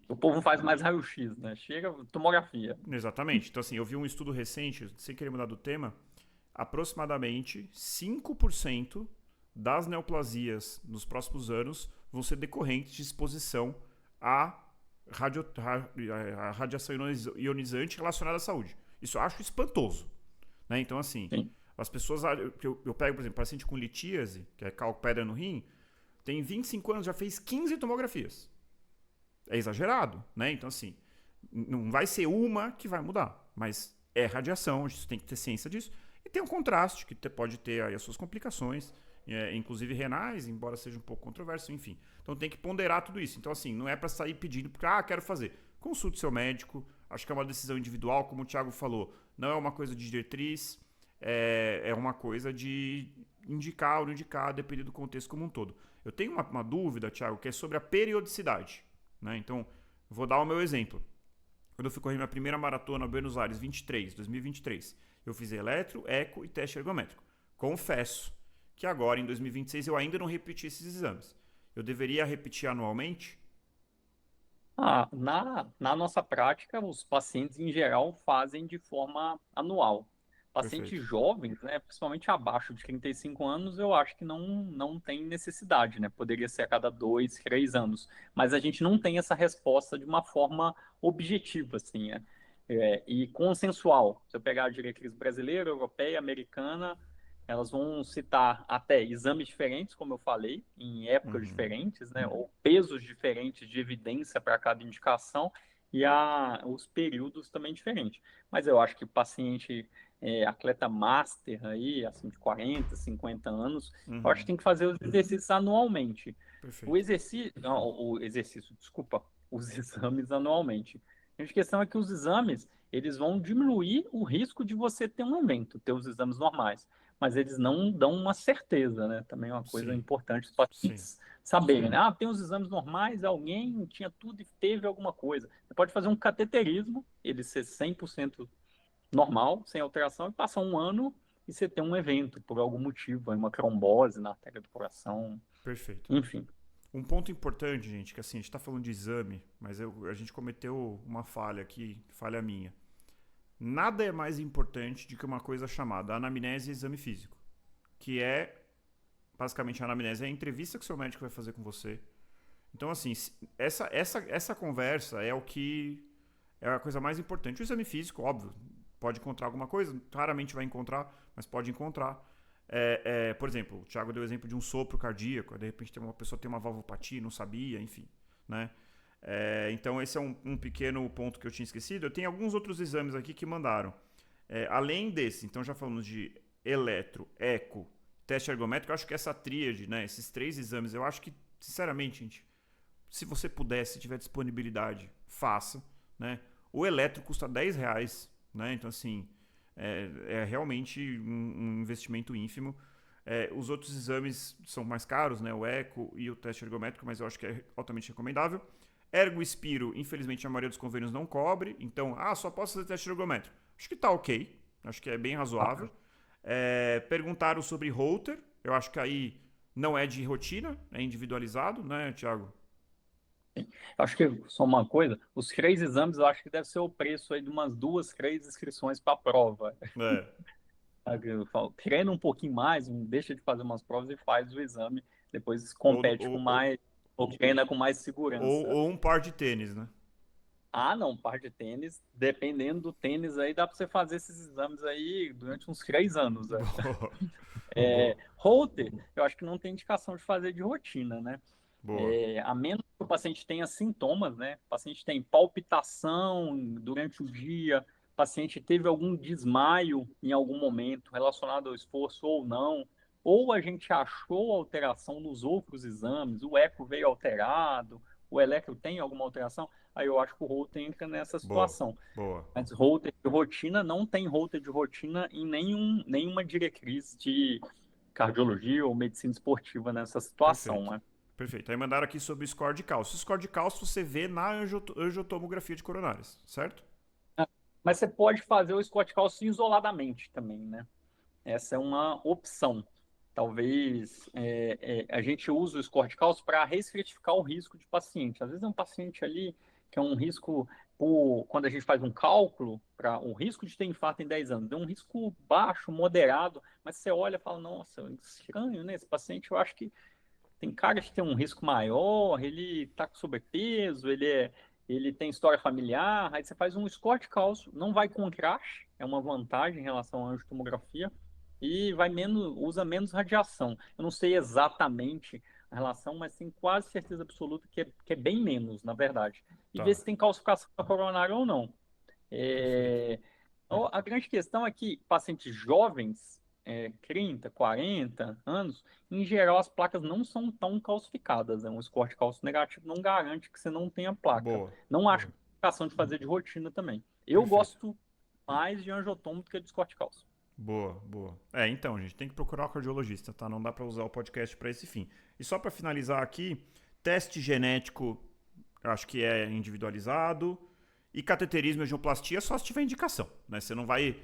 O povo faz mais raio-x, né? Chega tomografia. Exatamente. Então, assim, eu vi um estudo recente, sem querer mudar do tema, aproximadamente 5% das neoplasias nos próximos anos vão ser decorrentes de exposição à radiação ionizante relacionada à saúde. Isso eu acho espantoso. Né? Então, assim, Sim. as pessoas... Eu pego, por exemplo, paciente com litíase, que é cálculo pedra no rim, tem 25 anos, já fez 15 tomografias. É exagerado, né? Então, assim, não vai ser uma que vai mudar, mas é radiação, a gente tem que ter ciência disso. E tem um contraste, que pode ter aí as suas complicações, inclusive renais, embora seja um pouco controverso, enfim. Então tem que ponderar tudo isso. Então, assim, não é para sair pedindo, porque, quero fazer. Consulte seu médico, acho que é uma decisão individual, como o Thiago falou, não é uma coisa de diretriz, é uma coisa de indicar ou não indicar, dependendo do contexto como um todo. Eu tenho uma dúvida, Thiago, que é sobre a periodicidade. Né? Então, vou dar o meu exemplo. Quando eu fui correr minha primeira maratona Buenos Aires 2023, eu fiz eletro, eco e teste ergométrico. Confesso que agora, em 2026, eu ainda não repeti esses exames. Eu deveria repetir anualmente? Na nossa prática, os pacientes, em geral, fazem de forma anual. Pacientes Perfeito. jovens, né, principalmente abaixo de 35 anos, eu acho que não tem necessidade, né? Poderia ser a cada 2, 3 anos. Mas a gente não tem essa resposta de uma forma objetiva, assim, né? E consensual. Se eu pegar a diretriz brasileira, europeia, americana, elas vão citar até exames diferentes, como eu falei, em épocas diferentes, né? Ou pesos diferentes de evidência para cada indicação e os períodos também diferentes. Mas eu acho que o paciente atleta master aí, assim, de 40, 50 anos, eu acho que tem que fazer os exercícios anualmente. Perfeito. Desculpa, os exames anualmente. A questão é que os exames, eles vão diminuir o risco de você ter um evento, ter os exames normais, mas eles não dão uma certeza, né? Também é uma coisa Sim. importante os Sim. pacientes saberem, né? Tem os exames normais, alguém tinha tudo e teve alguma coisa. Você pode fazer um cateterismo, ele ser 100% normal, sem alteração, e passar um ano e você ter um evento por algum motivo, uma trombose na artéria do coração, Perfeito. enfim. Um ponto importante, gente, que assim, a gente está falando de exame, mas a gente cometeu uma falha aqui, falha minha. Nada é mais importante do que uma coisa chamada anamnese e exame físico, que é, basicamente, a anamnese é a entrevista que o seu médico vai fazer com você. Então, assim, essa conversa é o que é a coisa mais importante. O exame físico, óbvio, pode encontrar alguma coisa, raramente vai encontrar, mas pode encontrar. Por exemplo, o Thiago deu o exemplo de um sopro cardíaco, de repente uma pessoa tem uma valvopatia, não sabia, enfim, né? Então esse é um pequeno ponto que eu tinha esquecido. Eu tenho alguns outros exames aqui que mandaram. Além desse, então já falamos de eletro, eco, teste ergométrico, eu acho que essa tríade, né, esses 3 exames, eu acho que, sinceramente, gente, se você puder, se tiver disponibilidade, faça, né? O eletro custa R$10, né? Então, assim, é realmente um investimento ínfimo. Os outros exames são mais caros, né? O eco e o teste ergométrico, mas eu acho que é altamente recomendável. Ergo Spiro, infelizmente a maioria dos convênios não cobre, então, só posso fazer teste ergométrico. Acho que tá ok, acho que é bem razoável. Perguntaram sobre Holter, eu acho que aí não é de rotina, é individualizado, né, Thiago? Acho que só uma coisa, os 3 exames eu acho que deve ser o preço aí de umas 2, 3 inscrições para a prova. É. Eu falo, treina um pouquinho mais, deixa de fazer umas provas e faz o exame, depois Ou, compete com ou, ou, mais, ou treina com mais ou, segurança. ou um par de tênis, né? Não, par de tênis, dependendo do tênis aí, dá para você fazer esses exames aí durante uns 3 anos. Né? Boa. Boa. Holter, eu acho que não tem indicação de fazer de rotina, né? Boa. A menos que o paciente tenha sintomas, né? O paciente tem palpitação durante o dia, o paciente teve algum desmaio em algum momento relacionado ao esforço ou não, ou a gente achou alteração nos outros exames, o eco veio alterado, o eletro tem alguma alteração, aí eu acho que o Holter entra nessa Boa. situação. Boa. Mas Holter de rotina não tem Holter de rotina em nenhuma diretriz de cardiologia ou medicina esportiva nessa situação, Perfeito. né? Perfeito. Aí mandaram aqui sobre o score de cálcio. O score de cálcio você vê na angiotomografia de coronárias, certo? Mas você pode fazer o Scott Calcio isoladamente também, né? Essa é uma opção. Talvez a gente use o Scott Calcio para restratificar o risco de paciente. Às vezes é um paciente ali que é um risco, quando a gente faz um cálculo, para o risco de ter infarto em 10 anos, é um risco baixo, moderado, mas você olha e fala, nossa, estranho, né? Esse paciente eu acho que tem cara que tem um risco maior, ele está com sobrepeso, ele tem história familiar, aí você faz um score de cálcio, não vai com crash, é uma vantagem em relação à angiotomografia, e usa menos radiação. Eu não sei exatamente a relação, mas tenho quase certeza absoluta que é bem menos, na verdade. E ver Tá. se tem calcificação coronária ou não. Perfeito. Então, a grande questão é que pacientes jovens, 30, 40 anos, em geral as placas não são tão calcificadas. Um score de cálcio negativo não garante que você não tenha placa. Boa. Não acho Boa. indicação de fazer de rotina também. Eu Perfeito. gosto mais de angiotomo do que de score de cálcio. Boa, boa. Então, gente, tem que procurar o cardiologista, tá? Não dá pra usar o podcast pra esse fim. E só pra finalizar aqui, teste genético, eu acho que é individualizado. E cateterismo e angioplastia só se tiver indicação, né? Você não vai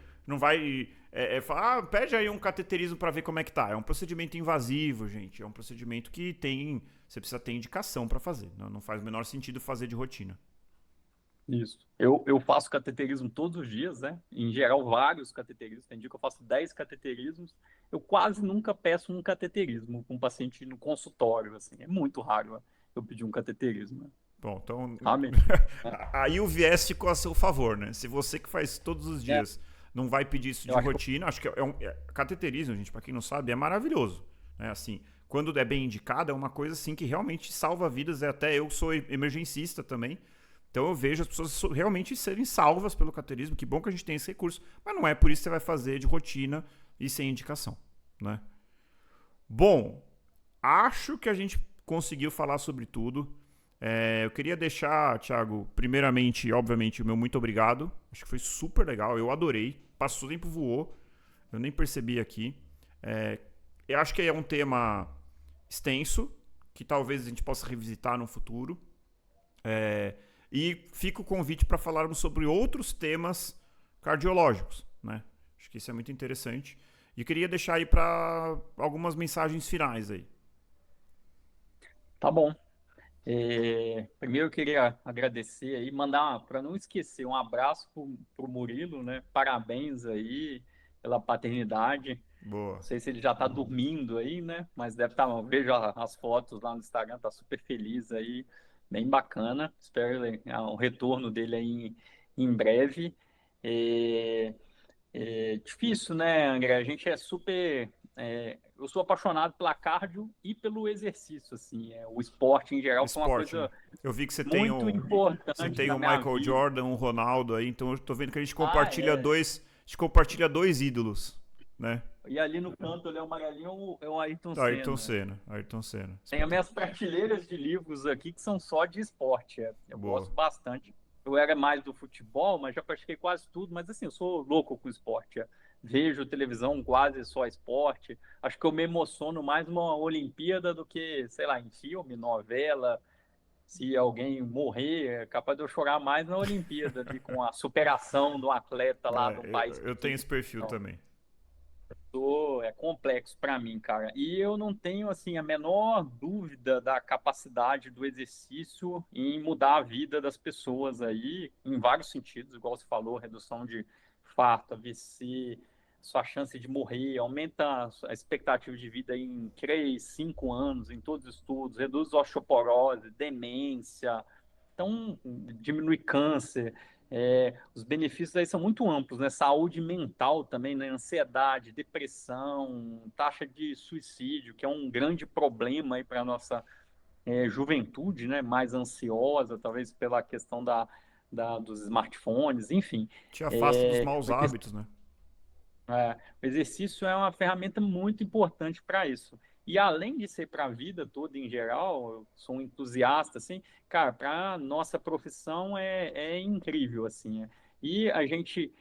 falar, pede aí um cateterismo para ver como é que tá. É um procedimento invasivo, gente. É um procedimento que você precisa ter indicação para fazer. Não faz o menor sentido fazer de rotina. Isso. Eu faço cateterismo todos os dias, né? Em geral, vários cateterismos. Tem dia que eu faço 10 cateterismos. Eu quase nunca peço um cateterismo com um paciente no consultório, assim. É muito raro eu pedir um cateterismo. Bom, então. Sabe? Aí o viés ficou a seu favor, né? Se você que faz todos os dias não vai pedir isso de Eu acho que rotina, acho que cateterismo, gente, para quem não sabe, é maravilhoso. Né? Assim, quando é bem indicado, é uma coisa assim que realmente salva vidas. Até eu sou emergencista também. Então eu vejo as pessoas realmente serem salvas pelo cateterismo. Que bom que a gente tem esse recurso. Mas não é por isso que você vai fazer de rotina e sem indicação. Né? Bom, acho que a gente conseguiu falar sobre tudo. Eu queria deixar, Thiago, primeiramente, obviamente, o meu muito obrigado. Acho que foi super legal, eu adorei. Passou, o tempo voou, eu nem percebi aqui. Eu acho que é um tema extenso, que talvez a gente possa revisitar no futuro. E fica o convite para falarmos sobre outros temas cardiológicos, né? Acho que isso é muito interessante. E eu queria deixar aí para algumas mensagens finais aí. Tá bom. Primeiro eu queria agradecer aí, mandar, para não esquecer, um abraço pro Murilo, né? Parabéns aí pela paternidade. Boa. Não sei se ele já está dormindo aí, né? Mas deve estar. Vejo as fotos lá no Instagram, tá super feliz aí, bem bacana. Espero o retorno dele aí em breve. Difícil, né, André? A gente é super. Eu sou apaixonado pela cardio e pelo exercício, assim. O esporte em geral foi uma Esporte, né? coisa Eu vi que muito você importante tem na o minha Michael vida. Jordan, o Ronaldo aí, então eu tô vendo que a Ah, é. gente compartilha dois ídolos, né? E ali no canto, ali, o amarelinho é o Ayrton Ayrton Senna. Senna, Ayrton Senna. Tem as minhas prateleiras de livros aqui que são só de esporte. Eu Boa. gosto bastante. Eu era mais do futebol, mas já pratiquei quase tudo. Mas assim, eu sou louco com esporte. vejo televisão quase só esporte. Acho que eu me emociono mais numa Olimpíada do que, sei lá, em filme, novela. Se alguém morrer, é capaz de eu chorar mais na Olimpíada, ali, com a superação do atleta lá de um país Eu tenho pequeno. esse perfil Então, também. é complexo para mim, cara. E eu não tenho assim a menor dúvida da capacidade do exercício em mudar a vida das pessoas aí, em vários sentidos, igual você falou, redução de infarto, AVC, sua chance de morrer, aumenta a expectativa de vida em 3, 5 anos, em todos os estudos, reduz osteoporose, demência, então diminui câncer. Os benefícios aí são muito amplos, né? Saúde mental também, né? Ansiedade, depressão, taxa de suicídio, que é um grande problema aí para a nossa juventude, né? Mais ansiosa, talvez pela questão dos smartphones, enfim. Te afasta dos O maus hábitos, né? o exercício é uma ferramenta muito importante para isso. E além de ser para a vida toda em geral, eu sou um entusiasta, assim, cara, para nossa profissão é incrível, assim. E a gente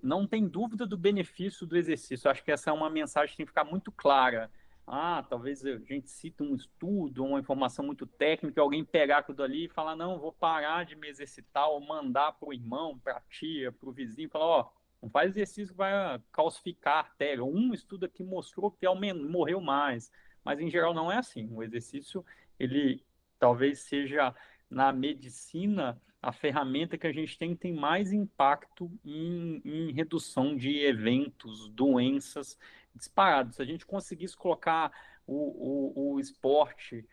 não tem dúvida do benefício do exercício. Acho que essa é uma mensagem que tem que ficar muito clara. Ah, talvez a gente cite um estudo, uma informação muito técnica, alguém pegar aquilo ali e falar, não, vou parar de me exercitar, ou mandar para o irmão, para a tia, para o vizinho, falar, ó, não faz exercício que vai calcificar a artéria. Um estudo aqui mostrou que morreu mais, mas em geral não é assim. O exercício, ele talvez seja na medicina a ferramenta que a gente tem mais impacto em redução de eventos, doenças disparados. Se a gente conseguisse colocar o esporte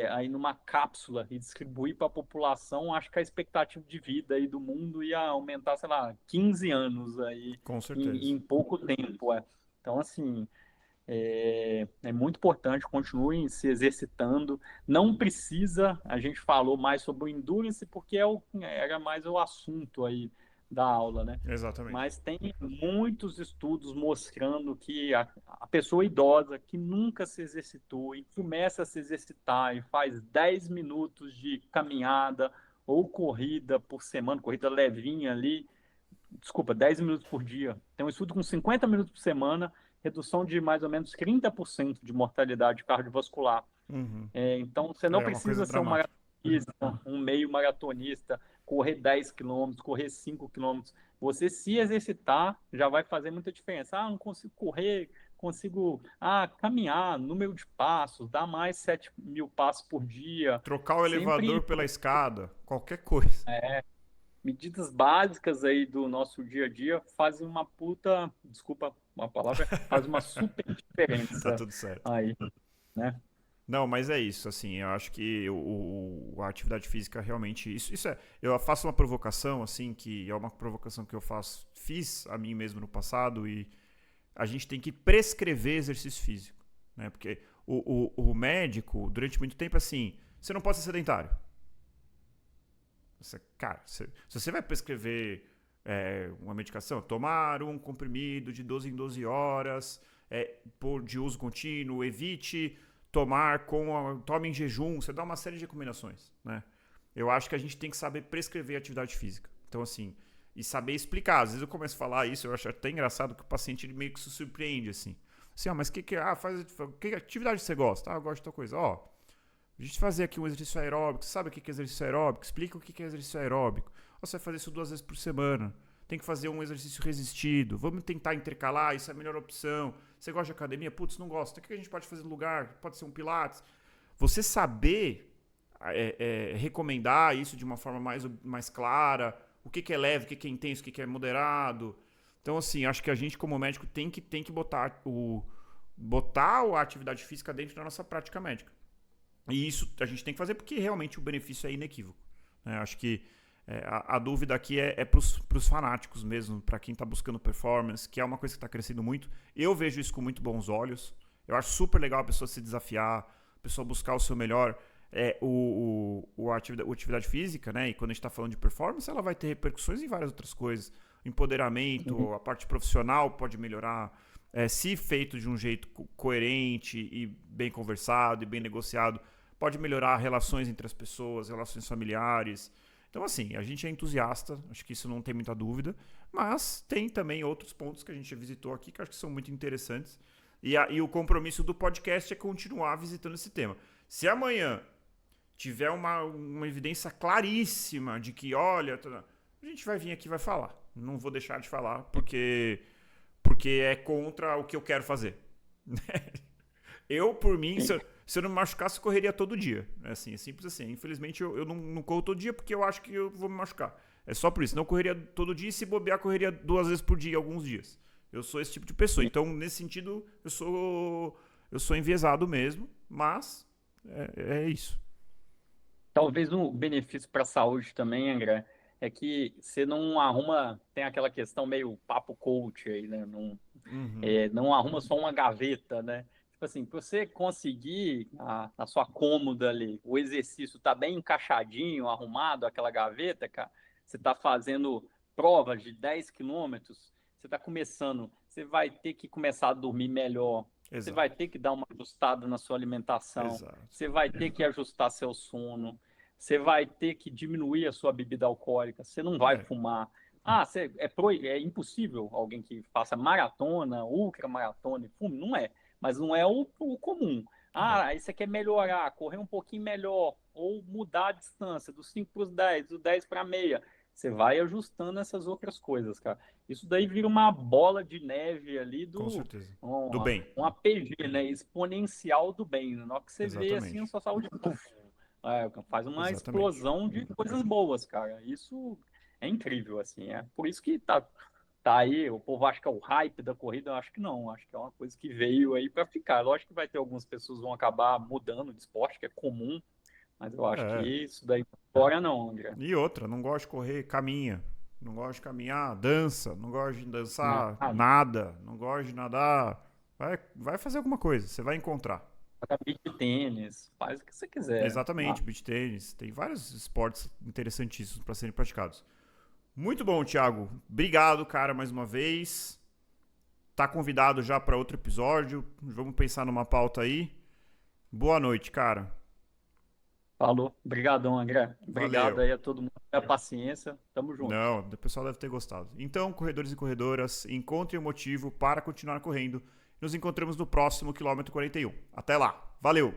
aí numa cápsula e distribuir para a população, acho que a expectativa de vida aí do mundo ia aumentar, sei lá, 15 anos aí Com em certeza. pouco tempo. Então, assim, é muito importante, continuem se exercitando. Não precisa, a gente falou mais sobre o endurance, porque era mais o assunto aí da aula, né? Exatamente. Mas tem muitos estudos mostrando que a pessoa idosa que nunca se exercitou e começa a se exercitar e faz 10 minutos de caminhada ou corrida por semana, corrida levinha ali, desculpa, 10 minutos por dia. Tem um estudo com 50 minutos por semana, redução de mais ou menos 30% de mortalidade cardiovascular. Uhum. Então, você não É uma coisa precisa ser um dramática. maratonista, um meio maratonista, correr 10 quilômetros, correr 5 quilômetros. Você se exercitar já vai fazer muita diferença. Ah, não consigo correr, consigo caminhar, número de passos, dar mais 7.000 passos por dia. Trocar o elevador Sempre pela escada, qualquer coisa. medidas básicas aí do nosso dia a dia fazem uma puta, desculpa uma palavra, faz uma super Tá diferença tudo certo. aí, né? Não, mas é isso, assim, eu acho que a atividade física realmente, isso é, eu faço uma provocação, assim, que é uma provocação que eu fiz a mim mesmo no passado, e a gente tem que prescrever exercício físico, né, porque o médico, durante muito tempo, assim, você não pode ser sedentário. Cara, se você vai prescrever uma medicação, tomar um comprimido de 12 em 12 horas, de uso contínuo, evite tomar tome em jejum, você dá uma série de recomendações, né? Eu acho que a gente tem que saber prescrever atividade física. Então, assim, e saber explicar. Às vezes eu começo a falar isso, eu acho até engraçado que o paciente ele meio que se surpreende, assim. Assim, mas que atividade você gosta? Eu gosto de tal coisa. A gente fazer aqui um exercício aeróbico. Você sabe o que é exercício aeróbico? Explica o que é exercício aeróbico. Você vai fazer isso 2 vezes por semana. Tem que fazer um exercício resistido. Vamos tentar intercalar, isso é a melhor opção. Você gosta de academia? Putz, não gosta. O que a gente pode fazer no lugar? Pode ser um pilates. Você saber recomendar isso de uma forma mais clara. O que é leve, o que é intenso, o que é moderado. Então, assim, acho que a gente como médico tem que botar a atividade física dentro da nossa prática médica. E isso a gente tem que fazer porque realmente o benefício é inequívoco. Né? Acho que a dúvida aqui é para os fanáticos mesmo, para quem está buscando performance, que é uma coisa que está crescendo muito. Eu vejo isso com muito bons olhos. Eu acho super legal a pessoa se desafiar, a pessoa buscar o seu melhor. A atividade física, né? E quando a gente está falando de performance, ela vai ter repercussões em várias outras coisas. Empoderamento, a parte profissional pode melhorar. Se feito de um jeito coerente e bem conversado e bem negociado, pode melhorar relações entre as pessoas, relações familiares. Então, assim, a gente é entusiasta, acho que isso não tem muita dúvida, mas tem também outros pontos que a gente visitou aqui que acho que são muito interessantes. E o compromisso do podcast é continuar visitando esse tema. Se amanhã tiver uma evidência claríssima de que, olha, a gente vai vir aqui e vai falar. Não vou deixar de falar, porque é contra o que eu quero fazer. Eu, por mim, se eu não me machucasse, eu correria todo dia. É simples assim. Infelizmente, eu não corro todo dia porque eu acho que eu vou me machucar. É só por isso. Não correria todo dia e se bobear, correria 2 vezes por dia, alguns dias. Eu sou esse tipo de pessoa. Então, nesse sentido, eu sou enviesado mesmo, mas é isso. Talvez um benefício para a saúde também, André, é que você não arruma, tem aquela questão meio papo coach aí, né? Não, Uhum. não arruma só uma gaveta, né? Tipo assim, para você conseguir na sua cômoda ali, o exercício tá bem encaixadinho, arrumado, aquela gaveta, cara, você tá fazendo provas de 10 quilômetros, você tá começando, você vai ter que começar a dormir melhor, você vai Exato. ter que dar uma ajustada na sua alimentação, Exato. você vai ter que ajustar seu sono, você vai ter que diminuir a sua bebida alcoólica, você não vai É. fumar. É impossível alguém que faça maratona, ultramaratona e fume? Não é. Mas não é o comum. É. Aí você quer melhorar, correr um pouquinho melhor, ou mudar a distância dos 5 para os 10, do 10 para a meia. Você vai ajustando essas outras coisas, cara. Isso daí vira uma bola de neve ali Com certeza. Do uma, bem. um APG, né? Exponencial do bem. Na hora que você vê assim, a Exatamente. sua saúde faz uma Exatamente. explosão de coisas boas, cara. Isso é incrível, assim. É por isso que tá aí. O povo acha que é o hype da corrida. Eu acho que não. Acho que é uma coisa que veio aí para ficar. Lógico que vai ter algumas pessoas que vão acabar mudando de esporte, que é comum. Mas eu acho que É. isso daí fora não, André. E outra, não gosto de correr, caminha. Não gosto de caminhar, dança. Não gosto de dançar, Nada. nada. Não gosto de nadar. Vai fazer alguma coisa, você vai encontrar. Joga beach tênis, faz o que você quiser. Exatamente, beach tênis. Tem vários esportes interessantíssimos para serem praticados. Muito bom, Thiago. Obrigado, cara, mais uma vez. Tá convidado já para outro episódio. Vamos pensar numa pauta aí. Boa noite, cara. Falou. Obrigadão, André. Obrigado Valeu. aí a todo mundo pela paciência. Tamo junto. Não, o pessoal deve ter gostado. Então, corredores e corredoras, encontrem o motivo para continuar correndo. Nos encontramos no próximo quilômetro 41. Até lá. Valeu!